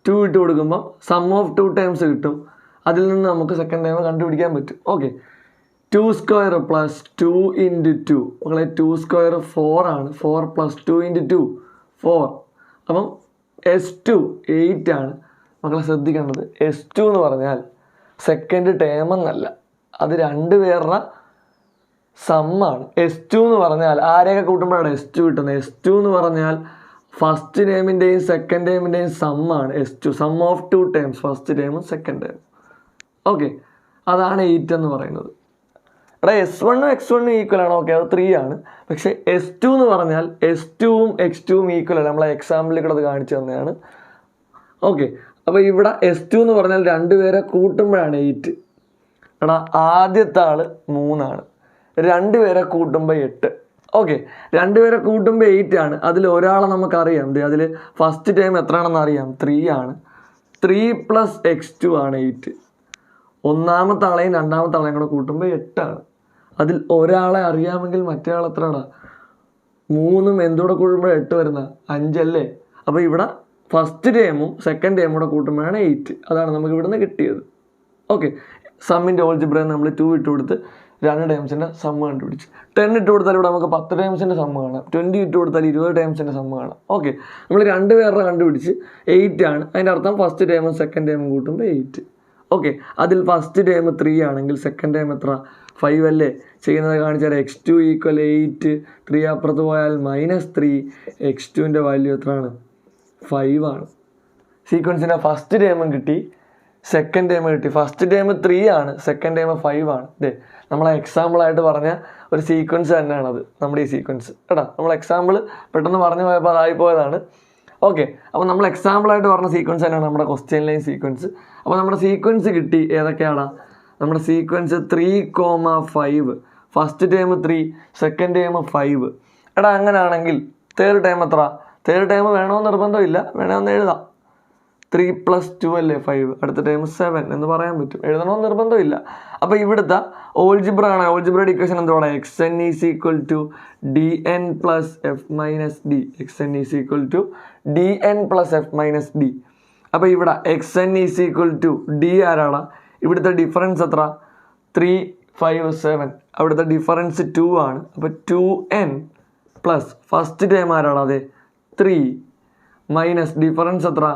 2 ഇട്ട് കൊടുക്കുമ്പോൾ സം ഓഫ് 2 ടേംസ് കിട്ടും. അതിൽ നിന്ന് നമുക്ക് സെക്കൻഡ് ടൈം കണ്ടുപിടിക്കാൻ പറ്റും. ഓക്കെ, 2² + 2 × 2. മക്കളെ 2² 4 ആണ്. 4 + 2 × 2 4. അപ്പം S2 8 ആണ്. മക്കളെ ശ്രദ്ധിക്കേണ്ടത്, S2 എന്ന് പറഞ്ഞാൽ സെക്കൻഡ് ടേം എന്നല്ല, അത് 2 പേരുടെ സമ്മാണ്. S2 എന്ന് പറഞ്ഞാൽ ആരെയൊക്കെ കൂട്ടുമ്പോഴാണ് S2 കിട്ടുന്നത്? S2 എന്ന് പറഞ്ഞാൽ ഫസ്റ്റ് ടേമിൻ്റെയും സെക്കൻഡ് ടേമിൻ്റെയും സമ്മാണ് S2. Sum of 2 terms, first ടേമും സെക്കൻഡ് ടേമും. ഓക്കെ, അതാണ് 8 എന്ന് പറയുന്നത്. ഇവിടെ S1ഉം x1ഉം ഈക്വൽ ആണ്. ഓക്കെ, അത് 3 ആണ്. പക്ഷേ S2 എന്ന് പറഞ്ഞാൽ S2ഉം x2ഉം ഈക്വൽ അല്ല. നമ്മളെ എക്സാമ്പിളിൽ കൂടെ അത് കാണിച്ചു തന്നെയാണ്. ഓക്കെ, അപ്പോൾ ഇവിടെ S2 എന്ന് പറഞ്ഞാൽ 2 പേരെ കൂട്ടുമ്പോഴാണ് 8. എടാ ആദ്യത്തെ ആൾ 3 ആണ്, 2 പേരെ കൂട്ടുമ്പോൾ 8. ഓക്കെ, 2 പേരെ കൂട്ടുമ്പോൾ 8 ആണ്. അതിൽ ഒരാളെ നമുക്കറിയാം, അതിൽ ഫസ്റ്റ് ടൈം എത്രയാണെന്ന് അറിയാം, 3 ആണ്. 3 + x2 ആണ് 8. ഒന്നാമത്തെ ആളെയും രണ്ടാമത്തെ ആളെയും കൂടെ കൂട്ടുമ്പോൾ 8 ആണ്. അതിൽ ഒരാളെ അറിയാമെങ്കിൽ മറ്റേ ആൾ എത്രയാണ്? 3ഉം എന്തോടെ കൂടുമ്പോൾ 8 വരുന്ന 5 അല്ലേ? അപ്പോൾ ഇവിടെ ഫസ്റ്റ് ടേമും സെക്കൻഡ് ടേമും കൂടെ കൂട്ടുമ്പോഴാണ് 8. അതാണ് നമുക്ക് ഇവിടുന്ന് കിട്ടിയത്. ഓക്കെ, സമ്മിൻ്റെ ഓൾജിബ്രയിൽ നമ്മൾ 2 ഇട്ട് കൊടുത്ത് രണ്ട് ടേംസിൻ്റെ സമ്മ് കണ്ടുപിടിച്ച്. 10 ഇട്ട് കൊടുത്താൽ ഇവിടെ നമുക്ക് 10 ടേംസിൻ്റെ സമ്മ് കാണാം. 20 ഇട്ട് കൊടുത്താൽ 20 ടേംസിൻ്റെ സമ്മ് കാണാം. ഓക്കെ, നമ്മൾ 2 പേരുടെ കണ്ടുപിടിച്ച് 8 ആണ്. അതിൻ്റെ അർത്ഥം ഫസ്റ്റ് ടേമും സെക്കൻഡ് ടേമും കൂട്ടുമ്പോൾ 8. ഓക്കെ, അതിൽ ഫസ്റ്റ് ടേം 3 ആണെങ്കിൽ സെക്കൻഡ് ടേം എത്ര? 5 അല്ലേ? ചെയ്യുന്നത് കാണിച്ചാൽ x2 = 8. 3 അപ്പുറത്ത് പോയാൽ -3. x2ൻ്റെ വാല്യൂ എത്രയാണ്? 5 ആണ്. സീക്വൻസിൻ്റെ ഫസ്റ്റ് ടേമും കിട്ടി, സെക്കൻഡ് ടേം കിട്ടി. ഫസ്റ്റ് ടേം 3 ആണ്, സെക്കൻഡ് ടേം 5 ആണ്. ഇതേ നമ്മളെ എക്സാമ്പിളായിട്ട് പറഞ്ഞ ഒരു സീക്വൻസ് തന്നെയാണത്, നമ്മുടെ ഈ സീക്വൻസ് കേട്ടോ. നമ്മൾ എക്സാമ്പിൾ പെട്ടെന്ന് പറഞ്ഞു പോയപ്പോൾ അതായിപ്പോയതാണ്. ഓക്കെ, അപ്പോൾ നമ്മൾ എക്സാമ്പിളായിട്ട് പറഞ്ഞ സീക്വൻസ് തന്നെയാണ് നമ്മുടെ ക്വസ്റ്റ്യൻ ലൈൻ സീക്വൻസ്. അപ്പോൾ നമ്മുടെ സീക്വൻസ് കിട്ടി. ഏതൊക്കെയാണ് നമ്മുടെ sequence? 3,5. First term 3, second term 5. എടാ അങ്ങനെയാണെങ്കിൽ തേർഡ് ടേം എത്ര? തേർഡ് ടേം വേണമെന്ന് നിർബന്ധമില്ല, വേണമെന്ന് എഴുതാം. 3 + 2 അല്ലേ 5. അടുത്ത ടൈം 7 എന്ന് പറയാൻ പറ്റും, എഴുതണമെന്ന് നിർബന്ധമില്ല. അപ്പോൾ ഇവിടുത്തെ ഓൾജിബ്ര ആണ്. ഓൾജിബ്രയുടെ ഇക്വേഷൻ എന്തുവാണ്? xn = dn + f - d. xn = dn + f - d. അപ്പോൾ ഇവിടെ xn = d ആരാണ്? ഇവിടുത്തെ ഡിഫറൻസ് എത്ര? 3, 5, 7. അവിടുത്തെ ഡിഫറൻസ് 2 ആണ്. അപ്പോൾ 2n പ്ലസ് ഫസ്റ്റ് ടൈം ആരാണ്? അതെ 3 മൈനസ് ഡിഫറൻസ് എത്ര?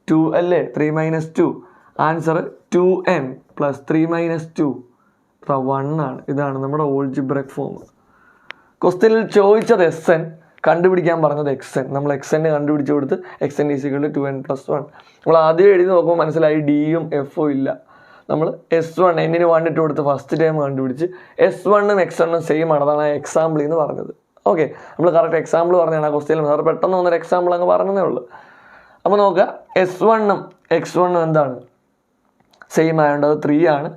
2 അല്ലേ? 3 - 2. ആൻസർ 2n + 3 - 2 1 ആണ്. ഇതാണ് നമ്മുടെ ഓൾജിബ്രക് ഫോം. ക്വസ്റ്റ്യനിൽ ചോദിച്ചത് SN, കണ്ടുപിടിക്കാൻ പറഞ്ഞത് XN. നമ്മൾ XN കണ്ടുപിടിച്ച് കൊടുത്ത് xn = 2n + 1. നമ്മൾ ആദ്യം എഴുതി നോക്കുമ്പോൾ മനസ്സിലായി Dയും Fഉം ഇല്ല. നമ്മൾ S1 എന്നിന് 1 ഇട്ട് കൊടുത്ത് ഫസ്റ്റ് ടൈം കണ്ടുപിടിച്ച് S1ഉം X1ഉം സെയിം ആണ്. അതാണ് എക്സാമ്പിളിൽ നിന്ന് പറഞ്ഞത്. ഓക്കെ, നമ്മൾ കറക്റ്റ് എക്സാമ്പിൾ പറഞ്ഞാണ് ആ ക്വസ്റ്റ്യനിൽ. സാർ പെട്ടെന്ന് വന്നൊരു എക്സാമ്പിൾ അങ്ങ് പറഞ്ഞതേ ഉള്ളൂ. അപ്പോൾ നോക്കുക, S1ഉം X1ഉം എന്താണ്? സെയിം ആയതുകൊണ്ട് അത് 3 ആണ്.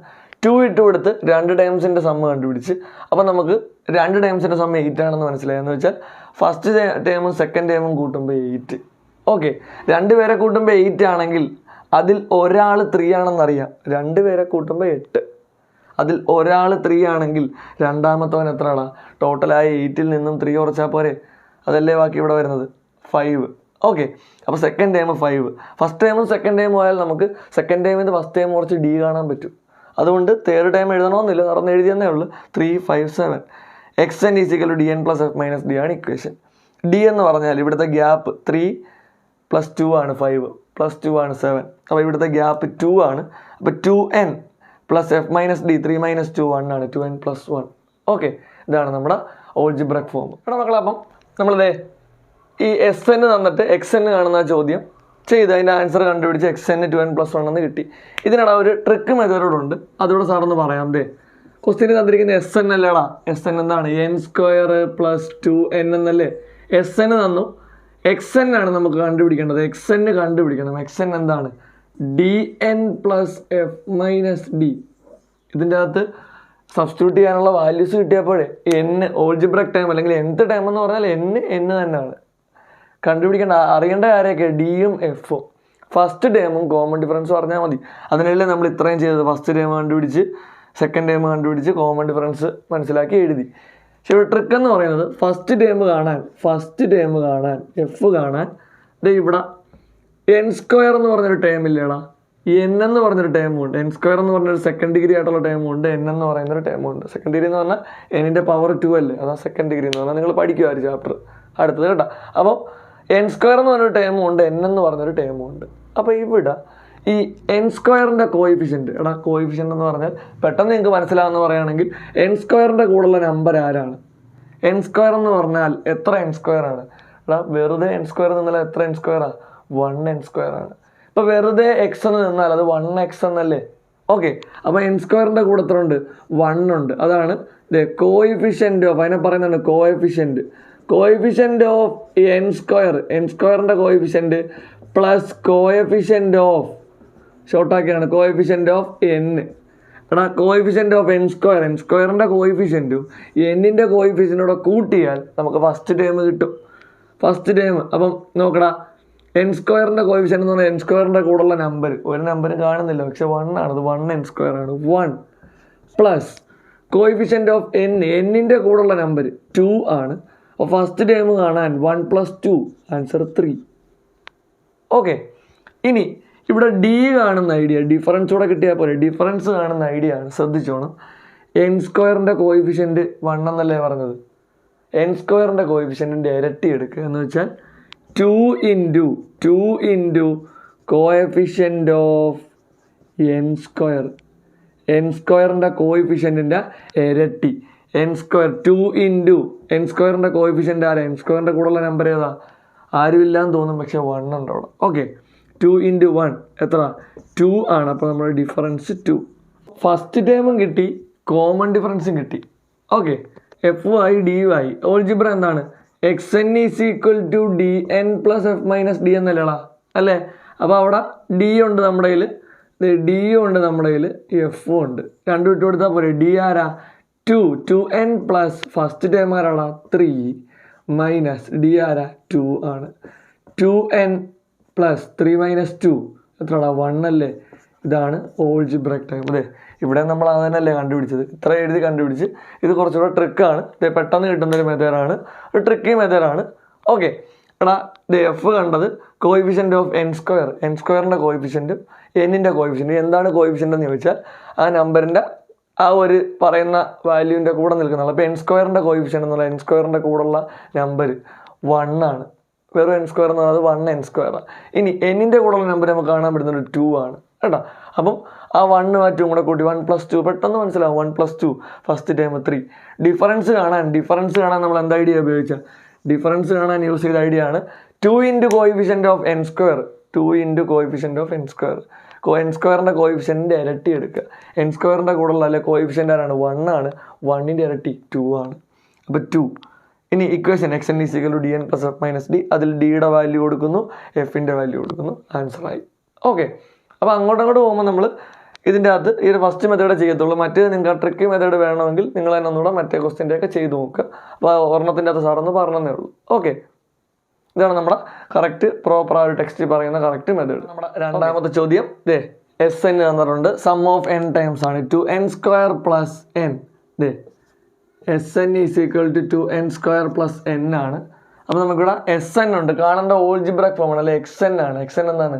2 ഇട്ട് കൊടുത്ത് 2 ടൈംസിൻ്റെ സമ്മ് കണ്ടുപിടിച്ച്. അപ്പോൾ നമുക്ക് 2 ടൈംസിൻ്റെ സമ്മ് 8 ആണെന്ന് മനസ്സിലായി. എന്ന് വെച്ചാൽ ഫസ്റ്റ് ടൈമും സെക്കൻഡ് ടൈമും കൂട്ടുമ്പോൾ 8. ഓക്കെ, 2 പേരെ കൂട്ടുമ്പോൾ 8 ആണെങ്കിൽ അതിൽ ഒരാൾ 3 ആണെന്നറിയാം. 2 പേരെ കൂട്ടുമ്പോൾ 8. അതിൽ ഒരാൾ 3 ആണെങ്കിൽ രണ്ടാമത്തവൻ എത്രയാണ്? ടോട്ടലായ 8ൽ നിന്നും 3 കുറച്ചാൽ പോരെ? അതല്ലേ ബാക്കി ഇവിടെ വരുന്നത് 5. ഓക്കെ, അപ്പോൾ സെക്കൻഡ് ടൈം 5. ഫസ്റ്റ് ടൈമും സെക്കൻഡ് ടൈം പോയാൽ നമുക്ക് സെക്കൻഡ് ടൈമിൻ്റെ ഫസ്റ്റ് ടൈം കുറച്ച് D കാണാൻ പറ്റും. അതുകൊണ്ട് തേർഡ് ടൈം എഴുതണമെന്നില്ല, നടന്ന് എഴുതിയെന്നേ ഉള്ളൂ. 3, 5, 7. xn = dn + f - d ആണ് ഇക്വേഷൻ. D എന്ന് പറഞ്ഞാൽ ഇവിടുത്തെ ഗ്യാപ്പ് 3 + 2 ആണ് 5 + 2 ആണ് 7. അപ്പോൾ ഇവിടുത്തെ ഗ്യാപ്പ് 2 ആണ്. അപ്പോൾ 2n + f - d 3 - 2 1 ആണ്. 2n + 1. ഓക്കെ, ഇതാണ് നമ്മുടെ ഓൾജിബ്രക് ഫോം. എടാ മക്കളെ, അപ്പം നമ്മളിതേ ഈ SN തന്നിട്ട് XN കാണുന്ന ചോദ്യം ചെയ്ത് അതിൻ്റെ ആൻസർ കണ്ടുപിടിച്ച് XN 2n + 1 എന്ന് കിട്ടി. ഇതിനിടെ ഒരു ട്രിക്ക് മെത്തേഡുണ്ട്, അതുകൂടെ സാറൊന്ന് പറയാം. ക്വസ്റ്റ്യന് തന്നിരിക്കുന്ന SN അല്ലേടാ? SN എന്താണ്? n² + 2n എന്നല്ലേ? SN തന്നു. XN ആണ് നമുക്ക് കണ്ടുപിടിക്കേണ്ടത്. XN കണ്ടുപിടിക്കണം. XN എന്താണ്? dn + f - d. ഇതിൻ്റെ അകത്ത് സബ്സ്റ്റിറ്റ്യൂട്ട് ചെയ്യാനുള്ള വാല്യൂസ് കിട്ടിയപ്പോഴേ n ഓൾജിബ്രക് ടൈം അല്ലെങ്കിൽ nth ടൈം എന്ന് പറഞ്ഞാൽ n തന്നെയാണ്. കണ്ടുപിടിക്കേണ്ട അറിയേണ്ട കാര്യമൊക്കെ Dയും Fഉം. ഫസ്റ്റ് ടൈമും കോമൺ ഡിഫറൻസ് പറഞ്ഞാൽ മതി. അതിനല്ലേ നമ്മൾ ഇത്രയും ചെയ്തത്. ഫസ്റ്റ് ടൈം കണ്ടുപിടിച്ച് സെക്കൻഡ് ടൈം കണ്ടുപിടിച്ച് കോമൺ ഡിഫറൻസ് മനസ്സിലാക്കി എഴുതി. പക്ഷേ ഇവിടെ ട്രിക്ക് എന്ന് പറയുന്നത് ഫസ്റ്റ് ടൈം കാണാൻ F കാണാൻ ഇവിടെ n² എന്ന് പറഞ്ഞൊരു ടൈം ഇല്ലേടാ? n എന്ന് പറഞ്ഞൊരു ടൈമുണ്ട്. n² എന്ന് പറഞ്ഞൊരു സെക്കൻഡ് ഡിഗ്രി ആയിട്ടുള്ള ടൈമുണ്ട്. n എന്ന് പറയുന്നൊരു ടൈമുണ്ട്. സെക്കൻഡ് ഡിഗ്രി എന്ന് പറഞ്ഞാൽ n-ന്റെ പവർ 2 അല്ലേ? അതാ സെക്കൻഡ് ഡിഗ്രി എന്ന് പറഞ്ഞാൽ നിങ്ങൾ പഠിക്കുക ഒരു ചാപ്റ്റർ അടുത്തത് കേട്ടോ. അപ്പോൾ n² എന്ന് പറഞ്ഞൊരു ടൈമും ഉണ്ട്, n എന്ന് പറഞ്ഞൊരു ടൈമും ഉണ്ട്. അപ്പോൾ ഇവിടെ ഈ n²ൻ്റെ കോയിഫിഷ്യൻറ്റ്, കോയിഫിഷ്യൻ്റ് എന്ന് പറഞ്ഞാൽ പെട്ടെന്ന് നിങ്ങൾക്ക് മനസ്സിലാവുന്ന പറയുകയാണെങ്കിൽ n² കൂടെയുള്ള നമ്പർ ആരാണ്? n² എന്ന് പറഞ്ഞാൽ എത്ര n² ആണ്? വെറുതെ n² നിന്നാൽ എത്ര n² ആണ്? 1n² ആണ്. ഇപ്പോൾ വെറുതെ x എന്ന് നിന്നാൽ അത് 1x എന്നല്ലേ? ഓക്കെ, അപ്പോൾ n² കൂടെ എത്ര ഉണ്ട്? 1 ഉണ്ട്. അതാണ് കോയിഫിഷ്യൻ്റ് ഓഫ്, അതിനെ പറയുന്നുണ്ട് കോയിഫിഷ്യൻ്റ് ഓഫ് n²ൻ്റെ കോയിഫിഷ്യൻ്റ് പ്ലസ് കോയിഫിഷ്യൻ്റ് ഓഫ്, ഷോർട്ടാക്കിയാണ് coefficient of n. Coefficient of n²ൻ്റെ കോയിഫിഷ്യൻറ്റും n-ൻ്റെ കോയിഫിഷ്യൻ്റൂടെ കൂട്ടിയാൽ നമുക്ക് ഫസ്റ്റ് ടൈം കിട്ടും. ഫസ്റ്റ് ടൈം അപ്പം നോക്കടാ, n² കോയിഫിഷ്യൻ്റ് എന്ന് പറഞ്ഞാൽ n² കൂടെയുള്ള നമ്പർ, ഒരു നമ്പർ കാണുന്നില്ല പക്ഷെ 1 ആണ്. അത് 1n² ആണ്. 1 പ്ലസ് കോയിഫിഷ്യൻ്റ് ഓഫ് n-ൻ്റെ കൂടെയുള്ള നമ്പർ 2 ആണ്. അപ്പോൾ ഫസ്റ്റ് ടൈം കാണാൻ 1 + 2 ആൻസർ 3. ഓക്കെ, ഇനി ഇവിടെ D കാണുന്ന ഐഡിയ, ഡിഫറൻസ് കൂടെ കിട്ടിയാൽ പോലെ ഡിഫറൻസ് കാണുന്ന ഐഡിയ ആണ്, ശ്രദ്ധിച്ചോണം. എൻ സ്ക്വയറിൻ്റെ കോയിഫിഷ്യൻറ്റ് 1 എന്നല്ലേ പറഞ്ഞത്. എൻ സ്ക്വയറിൻ്റെ കോയിഫിഷ്യൻറ്റിൻ്റെ ഇരട്ടി എടുക്കുക എന്ന് വെച്ചാൽ 2 into coefficient of n square. N സ്ക്വയറിൻ്റെ കോയിഫിഷ്യൻറ്റിൻ്റെ ഇരട്ടി എൻ സ്ക്വയർ 2 ഇൻറ്റു എൻ സ്ക്വയറിൻ്റെ കോയിഫിഷ്യൻ്റ് ആരാ? എൻ സ്ക്വയറിൻ്റെ കൂടെയുള്ള നമ്പർ ഏതാ? ആരുമില്ലാന്ന് തോന്നും, പക്ഷേ 1 ഉണ്ട് അവിടെ. ഓക്കെ, 2 ഇൻറ്റു 1 എത്ര? 2 ആണ്. അപ്പോൾ നമ്മുടെ ഡിഫറൻസ് 2. ഫസ്റ്റ് ടേമും കിട്ടി, കോമൺ ഡിഫറൻസും കിട്ടി. Okay, f y d y. Algebra എന്താണ്? X N is equal to D N plus F minus d എന്നല്ലേടാ, അല്ലേ? അപ്പോൾ അവിടെ ഡി ഉണ്ട് നമ്മുടെ കയ്യിൽ, ഡി ഉണ്ട് നമ്മുടെ കയ്യിൽ, എഫും ഉണ്ട്. രണ്ടും ഇട്ട് കൊടുത്താൽ പോരെ. ഡി ആരാ? 2 2n പ്ലസ് ഫസ്റ്റ് ടേം ആരാടാ? 3 മൈനസ് ഡി ആരാ? 2 ആണ്. 2n plus 3 minus 2 എത്രടാ? 1 അല്ലേ? ഇതാണ് ഓൾജിബ്രക് ടൈം. അതെ, ഇവിടെ നമ്മൾ അതന്നെയല്ലേ കണ്ടുപിടിച്ചത്. ഇത്ര എഴുതി കണ്ടുപിടിച്ച്. ഇത് കുറച്ചുകൂടെ ട്രിക്കാണ്. ഇത് പെട്ടെന്ന് കിട്ടുന്നൊരു മെത്തേഡാണ്, ഒരു ട്രിക്കി മെത്തേഡാണ്. ഓക്കെ, എടാ ഇത് എഫ് കണ്ടത് coefficient of n square. N സ്ക്വയറിൻ്റെ കോയിഫിഷ്യൻറ്റും എന്നിൻ്റെ കോയിഫിഷ്യൻറ്റ്. എന്താണ് കോയിഫിഷ്യൻ്റ് എന്ന് ചോദിച്ചാൽ ആ നമ്പറിൻ്റെ ആ ഒരു പറയുന്ന വാല്യൂവിൻ്റെ കൂടെ നിൽക്കുന്നതാണ്. അപ്പോൾ എൻ സ്ക്വയറിൻ്റെ കോയിഫിഷ്യൻ്റ് എന്നുള്ള എൻ സ്ക്വയറിൻ്റെ കൂടെയുള്ള നമ്പർ 1 ആണ്. വെറും എൻ സ്ക്വയർ എന്ന് പറയുന്നത് 1 എൻ സ്ക്വയറാണ്. ഇനി എന്നിൻ്റെ കൂടെയുള്ള നമ്പർ നമുക്ക് കാണാൻ പറ്റുന്നത് 2 ആണ് കേട്ടോ. അപ്പം ആ 1 ആ 2 കൂടെ കൂട്ടി 1 + 2 പെട്ടെന്ന് മനസ്സിലാവും. 1 + 2 ഫസ്റ്റ് ടൈം 3. ഡിഫറൻസ് കാണാൻ നമ്മൾ എന്ത് ഐഡിയ ഉപയോഗിച്ചാൽ? ഡിഫറൻസ് കാണാൻ യൂസ് ചെയ്ത ഐഡിയ ആണ് 2 into coefficient of n square. 2 into coefficient of n square. N സ്ക്വയറിൻ്റെ കോയിഫിഷ്യൻറ്റിൻ്റെ ഇരട്ടി എടുക്കുക. എൻ സ്ക്വയറിൻ്റെ കൂടെയുള്ള അല്ലെ കോയിഫിഷ്യൻ്റ് ആരാണ്? 1 ആണ്. 1ൻ്റെ ഇരട്ടി 2 ആണ്. അപ്പോൾ 2. ഇനി equation X N is equal to D N plus F minus D. അതിൽ ഡിയുടെ വാല്യൂ കൊടുക്കുന്നു, എഫിൻ്റെ വാല്യൂ കൊടുക്കുന്നു, ആൻസറായി. ഓക്കെ, അപ്പോൾ അങ്ങോട്ട് പോകുമ്പോൾ നമ്മൾ ഇതിൻ്റെ അകത്ത് ഈ ഒരു ഫസ്റ്റ് മെത്തേഡ് ചെയ്യത്തുള്ളൂ. മറ്റേ നിങ്ങൾക്ക് ട്രിക്കി മെത്തേഡ് വേണമെങ്കിൽ നിങ്ങൾ തന്നെ ഒന്നുകൂടെ മറ്റേ ക്വസ്റ്റ്യൻ്റെ ഒക്കെ ചെയ്ത് നോക്കുക. അപ്പോൾ ഒരെണ്ണത്തിൻ്റെ അകത്ത് സാറൊന്ന് പറഞ്ഞതേ ഉള്ളൂ. ഓക്കെ, ഇതാണ് നമ്മുടെ കറക്റ്റ് പ്രോപ്പർ ആ ഒരു ടെക്സ്റ്റ് പറയുന്ന കറക്റ്റ് മെത്തേഡ്. നമ്മുടെ രണ്ടാമത്തെ ചോദ്യം ദേ എസ് എൻ തന്നിട്ടുണ്ട്. സം ഓഫ് എൻ ടൈംസ് ആണ് 2n സ്ക്വയർ പ്ലസ് എൻ. ദേ S N is equal to 2n square plus N ആണ്. അപ്പോൾ നമുക്കിവിടെ എസ് എൻ ഉണ്ട്. കാണേണ്ട ഓൾജിബ്രക് ഫോം ആണ്, അല്ലെ? എക്സ് എൻ ആണ്. എക്സ് എൻ എന്താണ്?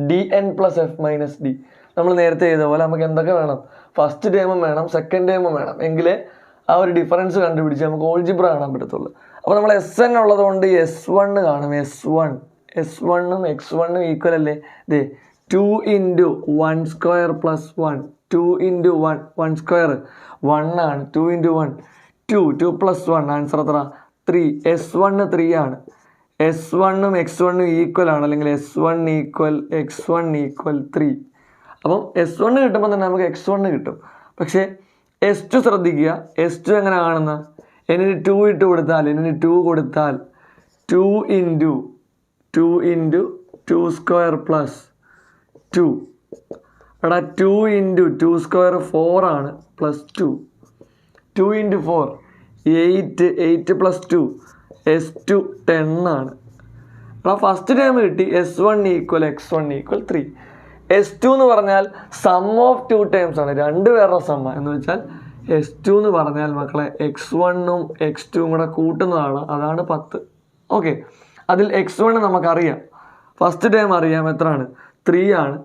D N plus F minus D. നമ്മൾ നേരത്തെ ചെയ്ത പോലെ നമുക്ക് എന്തൊക്കെ വേണം? ഫസ്റ്റ് ടേമും വേണം, സെക്കൻഡ് ടേമും വേണം. എങ്കിലേ ആ ഒരു ഡിഫറൻസ് കണ്ടുപിടിച്ച് നമുക്ക് ഓൾജിബ്ര കാണാൻ പറ്റത്തുള്ളൂ. അപ്പോൾ നമ്മൾ എസ് എൻ ഉള്ളത് കൊണ്ട് S1 കാണും. S1ഉം x1ഉം ഈക്വൽ അല്ലേ? ദേ 2 into 1 square plus 1. 2 into 1 square 1 ആണ്. 2 ഇൻറ്റു 1 2 പ്ലസ് 1 ആൻസർ എത്ര? 3. S1 3 ആണ്. S1ഉം x1ഉം ഈക്വൽ ആണ്, അല്ലെങ്കിൽ S1 ഈക്വൽ x1 ഈക്വൽ 3. അപ്പം S1 കിട്ടുമ്പോൾ തന്നെ നമുക്ക് x1 കിട്ടും. പക്ഷേ S2 ശ്രദ്ധിക്കുക. S2 എങ്ങനെ കാണുന്ന? എന്നിന് 2 ഇട്ട് കൊടുത്താൽ 2 ഇൻറ്റു 2 സ്ക്വയർ പ്ലസ് 2. എടാ 2 ഇൻറ്റു 2 സ്ക്വയർ 4 ആണ് പ്ലസ് 2. 2 ഇൻറ്റു 4 8 പ്ലസ് 2 S2 10 ആണ്. എടാ ഫസ്റ്റ് ടൈം കിട്ടി. S1 equal x1 equal 3. S2 എന്ന് പറഞ്ഞാൽ സം ഓഫ് 2 ടൈംസ് ആണ്, രണ്ട് പേരുടെ സമ്മ. എന്ന് വെച്ചാൽ S2 എന്ന് പറഞ്ഞാൽ മക്കളെ x1ഉം x2ഉം കൂടെ കൂട്ടുന്നതാണ്. അതാണ് 10. ഓക്കെ, അതിൽ x1 നമുക്കറിയാം, ഫസ്റ്റ് ടൈം അറിയാം. എത്രയാണ്? 3 ആണ്.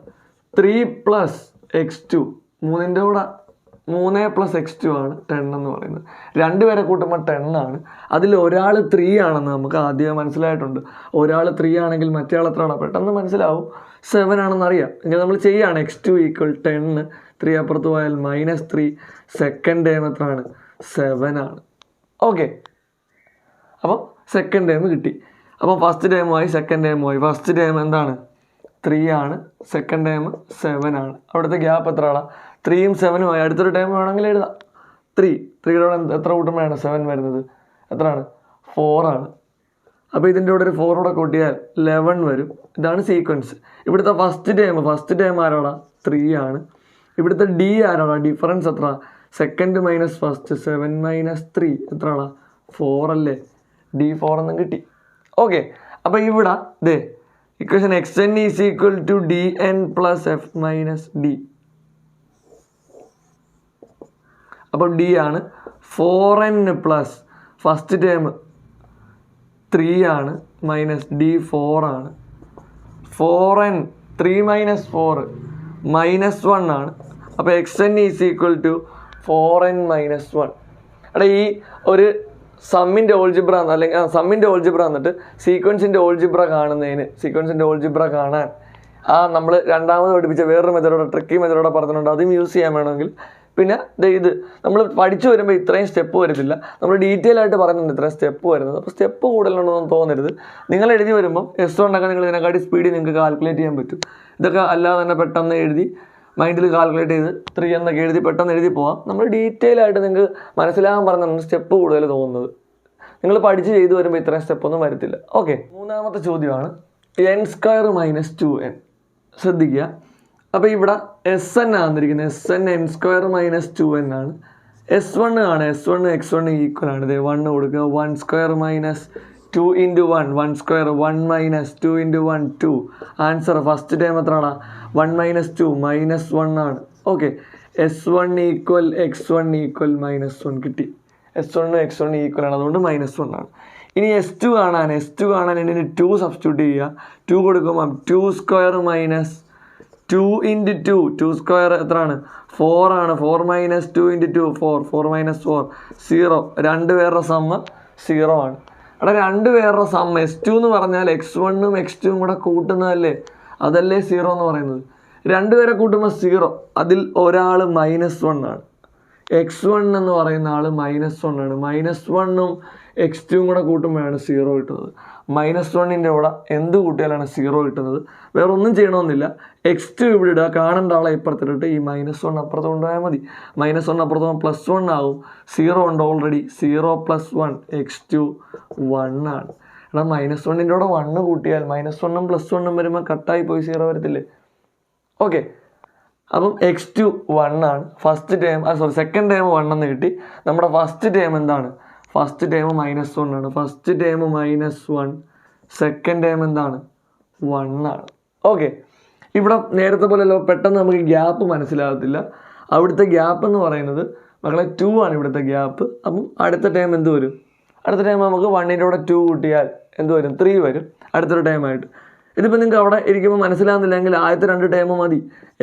3 പ്ലസ് x2, 3ൻ്റെ കൂടെ 3 പ്ലസ് x2 ആണ് 10 എന്ന് പറയുന്നത്. രണ്ടുപേരെ കൂട്ടുമ്പോൾ 10 ആണ്. അതിൽ ഒരാൾ 3 ആണെന്ന് നമുക്ക് ആദ്യം മനസ്സിലായിട്ടുണ്ട്. ഒരാൾ 3 ആണെങ്കിൽ മറ്റേ ആൾ എത്രയാണ്? പെട്ടെന്ന് മനസ്സിലാവും. 7 ആണെന്ന് അറിയാം. ഇങ്ങനെ നമ്മൾ ചെയ്യുകയാണ്. x2 ഈക്വൽ 10, 3 അപ്പുറത്ത് പോയാൽ -3. സെക്കൻഡ് ടൈം എത്രയാണ്? 7 ആണ്. ഓക്കെ, അപ്പം സെക്കൻഡ് ടൈം കിട്ടി. അപ്പം ഫസ്റ്റ് ടൈമുമായി സെക്കൻഡ് ടൈമുമായി. ഫസ്റ്റ് ടൈം എന്താണ്? 3 ആണ്. സെക്കൻഡ് ടൈം 7 ആണ്. അവിടുത്തെ ഗ്യാപ്പ് എത്ര ആളാ? 3ഉം 7ഉം ആയി. അടുത്തൊരു ടൈം വേണമെങ്കിൽ എഴുതാം. 3യുടെ എത്ര കൂട്ടുമ്പോഴാണ് 7 വരുന്നത്? എത്രയാണ്? 4 ആണ്. അപ്പോൾ ഇതിൻ്റെ കൂടെ ഒരു 4 കൂടെ കൂട്ടിയാൽ 11 വരും. ഇതാണ് സീക്വൻസ്. ഇവിടുത്തെ ഫസ്റ്റ് ടൈം ആരാടാ? 3 ആണ്. ഇവിടുത്തെ ഡി ആരാടാ? ഡിഫറൻസ് എത്ര? Second minus first. 7 മൈനസ് 3 എത്രയാടാ? 4 അല്ലേ? ഡി 4 എന്നും കിട്ടി. ഓക്കെ, അപ്പോൾ ഇവിടെ ദേ equation X N is equal to D N plus F minus d. അപ്പോൾ ഡി ആണ്. 4n പ്ലസ് ഫസ്റ്റ് ടേം 3 ആണ് മൈനസ് ഡി 4 ആണ്. 4n 3 മൈനസ് 4 -1 ആണ്. അപ്പോൾ X N is equal to 4n minus 1. അവിടെ ഈ ഒരു സമ്മിൻ്റെ ഓൾജിബ്ര അല്ലെങ്കിൽ സമ്മിൻ്റെ ഓൾജിബ്ര എന്നിട്ട് സീക്വൻസിൻ്റെ ഓൾജിബ്ര കാണാൻ നമ്മൾ രണ്ടാമത് പഠിപ്പിച്ച വേറൊരു മെത്തഡോടെ ട്രിക്കി മെത്തഡോടെ പറഞ്ഞിട്ടുണ്ട്. അതും യൂസ് ചെയ്യാൻ വേണമെങ്കിൽ പിന്നെ ഇത് നമ്മൾ പഠിച്ചു വരുമ്പോൾ ഇത്രയും സ്റ്റെപ്പ് വരത്തില്ല. നമ്മൾ ഡീറ്റെയിൽ ആയിട്ട് പറയുന്നുണ്ട് ഇത്രയും സ്റ്റെപ്പ് വരുന്നത്. അപ്പോൾ സ്റ്റെപ്പ് കൂടുതലുണ്ടെന്നൊന്നും തോന്നരുത്. നിങ്ങൾ എഴുതി വരുമ്പോൾ S1 ഒക്കെ നിങ്ങൾ ഇതിനെക്കാട്ടി സ്പീഡിൽ നിങ്ങൾക്ക് കാൽക്കുലേറ്റ് ചെയ്യാൻ പറ്റും. ഇതൊക്കെ അല്ലാതെ തന്നെ പെട്ടെന്ന് എഴുതി മൈൻഡിൽ കാൽക്കുലേറ്റ് ചെയ്ത് 3 എന്നൊക്കെ എഴുതി പെട്ടെന്ന് എഴുതി പോകാം. നമ്മൾ ഡീറ്റെയിൽ ആയിട്ട് നിങ്ങൾക്ക് മനസ്സിലാകാൻ പറഞ്ഞാണ് സ്റ്റെപ്പ് കൂടുതൽ തോന്നുന്നത്. നിങ്ങൾ പഠിച്ച് ചെയ്തു വരുമ്പോൾ ഇത്രയും സ്റ്റെപ്പൊന്നും വരത്തില്ല. ഓക്കെ, മൂന്നാമത്തെ ചോദ്യമാണ് n² - 2n. ശ്രദ്ധിക്കുക. അപ്പോൾ ഇവിടെ SN ആണെന്നിരിക്കുന്നത്. SN n² - 2n ആണ്. S1 ആണ്. S1 x1 ഈക്വൽ ആണ്. ഇതേ 1 കൊടുക്കുക. 1² - 2 × 1 1² 1 - 2 × 1 2. ആൻസർ ഫസ്റ്റ് ടൈം എത്രയാണ്? 1 - 2 -1 ആണ്. ഓക്കെ, S1 = x1 = -1 കിട്ടി. S1 x1 ഈക്വൽ ആണ്, അതുകൊണ്ട് -1 ആണ്. ഇനി S2 കാണാൻ ഇതിന് 2 സബ്സ്റ്റിറ്റ്യൂട്ട് ചെയ്യുക. 2 കൊടുക്കുമ്പോൾ 2² - 2 × 2 2² എത്രയാണ്? 4 ആണ്. 4 - 2 × 2 4 4 - 4 0. രണ്ട് പേരുടെ സമ്മ് 0 ആണ്. അവിടെ രണ്ട് പേരുടെ സമ്മ് S2 എന്ന് പറഞ്ഞാൽ x1ഉം x2ഉം കൂടെ കൂട്ടുന്നതല്ലേ, അതല്ലേ 0 എന്ന് പറയുന്നത്. രണ്ടുപേരെ കൂട്ടുമ്പോൾ 0, അതിൽ ഒരാൾ -1 ആണ്. x1 എന്ന് പറയുന്ന ആൾ -1 ആണ്. -1ഉം x2ഉം കൂടെ കൂട്ടുമ്പോഴാണ് 0 കിട്ടുന്നത്. -1ൻ്റെ കൂടെ എന്ത് കൂട്ടിയാലാണ് 0 കിട്ടുന്നത്? വേറെ ഒന്നും ചെയ്യണമെന്നില്ല. x2 ഇവിടെ ഇടുക, കാണേണ്ട ആളെ ഇപ്പുറത്തിട്ടിട്ട് ഈ -1 അപ്പുറത്ത് കൊണ്ടുപോയാൽ മതി. -1 അപ്പുറത്ത് +1 ആവും. 0 ഉണ്ട് ഓൾറെഡി. 0 + 1 x2 1 ആണ്. എടാ -1ൻ്റെ കൂടെ 1 കൂട്ടിയാൽ -1ഉം +1ഉം വരുമ്പോൾ കട്ടായി പോയി 0 വരത്തില്ലേ? ഓക്കെ, അപ്പം x2 1 ആണ്. സെക്കൻഡ് ടേം 1 എന്ന് കിട്ടി. നമ്മുടെ ഫസ്റ്റ് ടേം എന്താണ്? ഫസ്റ്റ് ടേം -1 ആണ്. ഫസ്റ്റ് ടേം -1, സെക്കൻഡ് ടേം എന്താണ്? 1 ആണ്. ഓക്കെ, ഇവിടെ നേരത്തെ പോലെയല്ലോ പെട്ടെന്ന് നമുക്ക് ഗ്യാപ്പ് മനസ്സിലാകത്തില്ല. അവിടുത്തെ ഗ്യാപ്പ് എന്ന് പറയുന്നത് മക്കളെ 2 ആണ് ഇവിടുത്തെ ഗ്യാപ്പ്. അപ്പം അടുത്ത ടേം എന്ത് വരും? അടുത്ത ടൈം നമുക്ക് 1ൻ്റെ കൂടെ 2 കൂട്ടിയാൽ എന്ത് വരും? 3 വരും അടുത്തൊരു ടൈമായിട്ട്. ഇതിപ്പോൾ നിങ്ങൾക്ക് അവിടെ ഇരിക്കുമ്പോൾ മനസ്സിലാകുന്നില്ലെങ്കിൽ ആദ്യത്തെ 2 ടൈം മതി.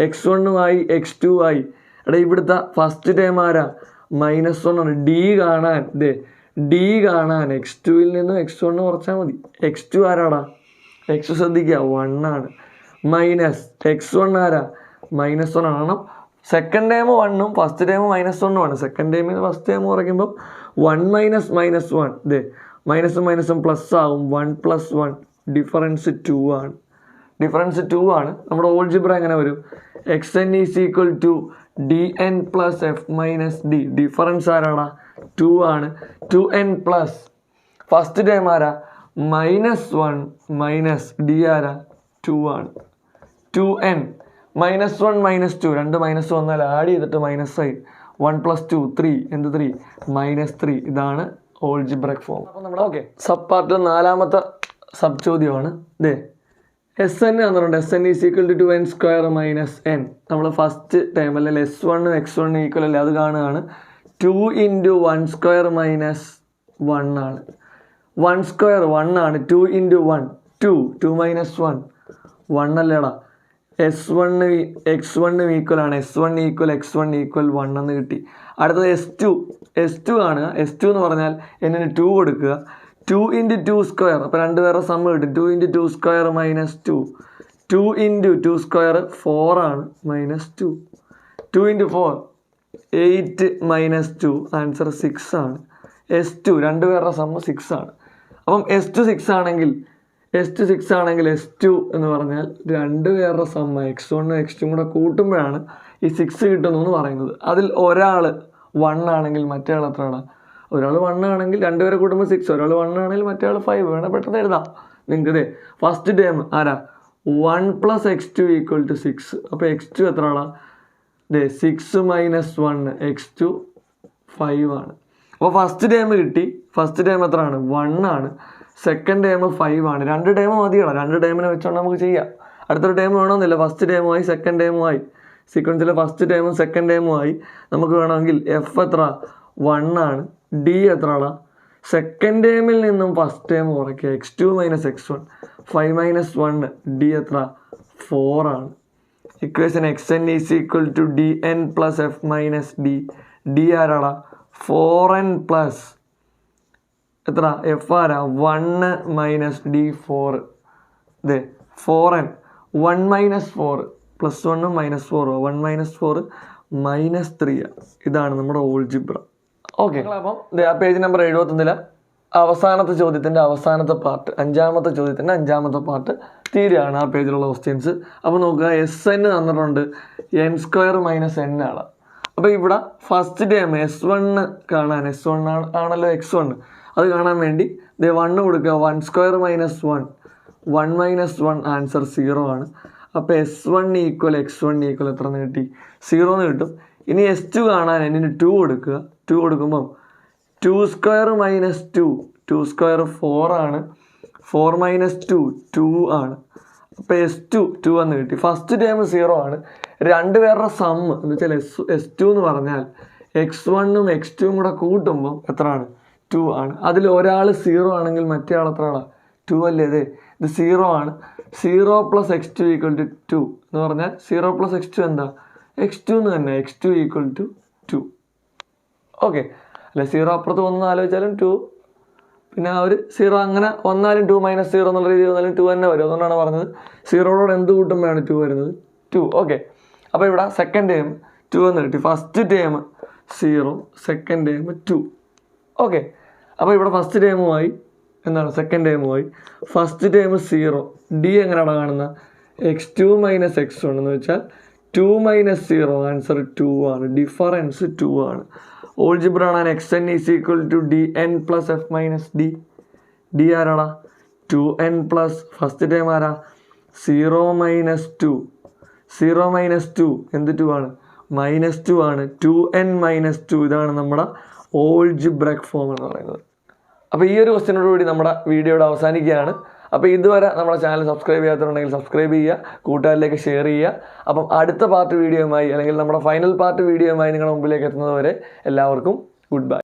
x1 ആയി x2 ആയി. എടാ ഇവിടുത്തെ ഫസ്റ്റ് ടൈം ആരാ? -1 ആണ്. ഡി കാണാൻ x2ൽ നിന്ന് x1 കുറച്ചാൽ മതി. x2 ആരാടാ? x ശ്രദ്ധിക്കുക 1 ആണ്. -x1 ആരാ? -1 ആണ്. കാരണം സെക്കൻഡ് ടൈം 1ഉം ഫസ്റ്റ് ടൈം -1ഉം ആണ്. സെക്കൻഡ് ടൈമിൽ നിന്ന് ഫസ്റ്റ് ടൈം കുറയ്ക്കുമ്പോൾ 1 - -1 മൈനസും മൈനസും പ്ലസ് ആവും. 1 + 1 ഡിഫറൻസ് 2 ആണ്. ഡിഫറൻസ് 2 ആണ്. നമ്മുടെ ഓൾജിബ്ര എങ്ങനെ വരും? xn = dn + f - d. Difference ആരാടാ? 2 ആണ്. 2n പ്ലസ് ഫസ്റ്റ് ടൈം ആരാ? -1 - d ആരാ? 2 ആണ്. 2n -1 - 2 രണ്ട് മൈനസ് വന്നാൽ ആഡ് ചെയ്തിട്ട് മൈനസായി. 1 + 2 3. എന്ത് 3? -3. ഇതാണ് ഓൾജിബ്രക് ഫോം. അപ്പോൾ നമ്മുടെ സബ് പാർട്ടിൽ 4ാമത്തെ സബ് ചോദ്യമാണ്. SN തന്നിട്ടുണ്ട്. SN = 2n² - n. നമ്മൾ ഫസ്റ്റ് ടൈം അല്ലെങ്കിൽ S1 x1 ഈക്വൽ അല്ലേ, അത് കാണുകയാണ്. 2 × 1² - 1 ആണ്. 1² 1 ആണ്. 2 × 1 2 2 - 1 1 അല്ലേടാ. S1 x1 ഈക്വൽ ആണ്. S1 = x1 = 1 എന്ന് കിട്ടി. അടുത്തത് S2 കാണുക. S2 എന്ന് പറഞ്ഞാൽ എന്നിന് 2 കൊടുക്കുക. 2 × 2². അപ്പോൾ രണ്ട് പേരുടെ സമ്മ് കിട്ടും. 2 × 2² - 2. 2 × 2² 4 ആണ്. -2. 2 × 4 8 - 2. ആൻസർ 6 ആണ്. S2 രണ്ട് പേരുടെ സമ്മ് 6 ആണ്. അപ്പം S2 6 ആണെങ്കിൽ S2 എന്ന് പറഞ്ഞാൽ രണ്ട് പേരുടെ സമ്മ് x1 x2 കൂടെ കൂട്ടുമ്പോഴാണ് ഈ 6 കിട്ടുന്നു എന്ന് പറയുന്നത്. അതിൽ ഒരാൾ 1 ആണെങ്കിൽ മറ്റേ ആൾ എത്രയാണ്? ഒരാൾ 1 ആണെങ്കിൽ രണ്ടുപേരെ കൂട്ടുമ്പോൾ 6. ഒരാൾ 1 ആണെങ്കിൽ മറ്റേ ആൾ 5. വേണം പെട്ടെന്ന് എഴുതാം നിങ്ങൾക്ക്. ഫസ്റ്റ് ടൈം ആരാ? 1 + x2 = 6. അപ്പോൾ x2 എത്രയാണ്? 6 - 1 x2 5 ആണ്. അപ്പോൾ ഫസ്റ്റ് ടൈം കിട്ടി. ഫസ്റ്റ് ടൈം എത്രയാണ്? 1 ആണ്. സെക്കൻഡ് ടൈം 5 ആണ്. രണ്ട് ടൈം മതിയാണ്. രണ്ട് ടൈമിനെ വെച്ചുകൊണ്ട് നമുക്ക് ചെയ്യാം. അടുത്തൊരു ടൈം വേണമെന്നില്ല. ഫസ്റ്റ് ടൈമുമായി സെക്കൻഡ് ടൈമുമായി സീക്വൻസിലെ ഫസ്റ്റ് ടൈമും സെക്കൻഡ് ടൈമുമായി നമുക്ക് വേണമെങ്കിൽ F എത്ര? 1 ആണ്. D എത്രയാണ്? സെക്കൻഡ് ടൈമിൽ നിന്നും ഫസ്റ്റ് ടൈം കുറയ്ക്കുക. x2 - x1 5 - 1 D എത്ര? 4 ആണ്. Equation xn = dn + f - d. D ആരാടാ 4n പ്ലസ് എത്ര എഫ് ആരാ 1 മൈനസ് ഡി 4 ഇതേ 4n 1 minus 4 plus 1 minus 4 1 minus 4 minus 3 ഇതാണ് നമ്മുടെ ഓൾജിബ്ര. ഓക്കെ, അപ്പം ആ പേജ് നമ്പർ 71 അവസാനത്തെ ചോദ്യത്തിൻ്റെ അവസാനത്തെ പാർട്ട്, 5ാമത്തെ ചോദ്യത്തിൻ്റെ 5ാമത്തെ പാർട്ട് തീരെയാണ് ആ പേജിലുള്ള ക്വസ്റ്റ്യൻസ്. അപ്പോൾ നോക്കുക, SN തന്നിട്ടുണ്ട് n² മൈനസ് n ആണ്. അപ്പോൾ ഇവിടെ ഫസ്റ്റ് ടേം S1 കാണാൻ, S1 ആണല്ലോ x1, അത് കാണാൻ വേണ്ടി 1 കൊടുക്കുക. 1² മൈനസ് 1 മൈനസ് 1 ആൻസർ 0 ആണ്. അപ്പോൾ S1 ഈക്വൽ x1 ഈക്വൽ എത്ര എന്ന് കിട്ടി? 0 എന്ന് കിട്ടും. ഇനി S2 കാണാൻ n 2 കൊടുക്കുക. 2 കൊടുക്കുമ്പം 2² മൈനസ് 2 4 ആണ്. 4 മൈനസ് 2 ആണ്. അപ്പോൾ S2 2 എന്ന് കിട്ടി. ഫസ്റ്റ് ടേം 0 ആണ്. രണ്ടുപേരുടെ സം എന്ന് വെച്ചാൽ S2 എന്ന് പറഞ്ഞാൽ x1ഉം x2ഉം കൂടെ കൂട്ടുമ്പോൾ എത്രയാണ്? 2 ആണ്. അതിൽ ഒരാൾ 0 ആണെങ്കിൽ മറ്റേ ആൾ എത്രയാണ്? 2 അല്ലേ? ഇത് 0 ആണ്. 0 പ്ലസ് x2 ഈക്വൽ ടു 2 എന്ന് പറഞ്ഞാൽ 0 പ്ലസ് x2 എന്താ? x2 എന്ന് തന്നെ. x2 equal to 2. ഓക്കെ അല്ലെ? 0 അപ്പുറത്ത് വന്ന് ആലോചിച്ചാലും 2, പിന്നെ ആ ഒരു 0 അങ്ങനെ വന്നാലും 2 മൈനസ് 0 എന്നുള്ള രീതിയിൽ വന്നാലും 2 തന്നെ വരും. അതുകൊണ്ടാണ് പറഞ്ഞത് 0യോട് എന്ത് കൂട്ടുമ്പോഴാണ് 2 വരുന്നത്? 2. ഓക്കെ, അപ്പോൾ ഇവിടെ സെക്കൻഡ് ടേം 2 എന്ന് കിട്ടി. First term 0, second term 2. Okay, അപ്പോൾ ഇവിടെ ഫസ്റ്റ് ടേമുമായി എന്താണ്? സെക്കൻഡ് ടേമുമായി. First term 0. ഡി എങ്ങനെയാണ് കാണുന്നത്? x2 മൈനസ് x1 എന്ന് വെച്ചാൽ 2 മൈനസ് 0 ആൻസർ 2 ആണ്. ഡിഫറൻസ് 2 ആണ്. ഓൾജിബ്ര ആണ്. xn is equal to dn plus f minus d. D ആരാടാ? 2n പ്ലസ് ഫസ്റ്റ് ടൈം ആരാ? 0 മൈനസ് 2. 0 മൈനസ് 2 എന്ത് 2 ആണ്? മൈനസ് 2 ആണ്. 2n മൈനസ് 2 ഇതാണ് നമ്മുടെ ഓൾജിബ്രക് ഫോം എന്ന് പറയുന്നത്. അപ്പോൾ ഈ ഒരു ക്വസ്റ്റ്യനോടുകൂടി നമ്മുടെ വീഡിയോയുടെ അവസാനിക്കുകയാണ്. അപ്പോൾ ഇതുവരെ നമ്മുടെ ചാനൽ സബ്സ്ക്രൈബ് ചെയ്യാത്തതുണ്ടെങ്കിൽ സബ്സ്ക്രൈബ് ചെയ്യുക, കൂട്ടുകാരിലേക്ക് ഷെയർ ചെയ്യുക. അപ്പം അടുത്ത പാർട്ട് വീഡിയോയുമായി അല്ലെങ്കിൽ നമ്മുടെ ഫൈനൽ പാർട്ട് വീഡിയോയുമായി നിങ്ങളുടെ മുമ്പിലേക്ക് എത്തുന്നത് വരെ എല്ലാവർക്കും ഗുഡ് ബൈ.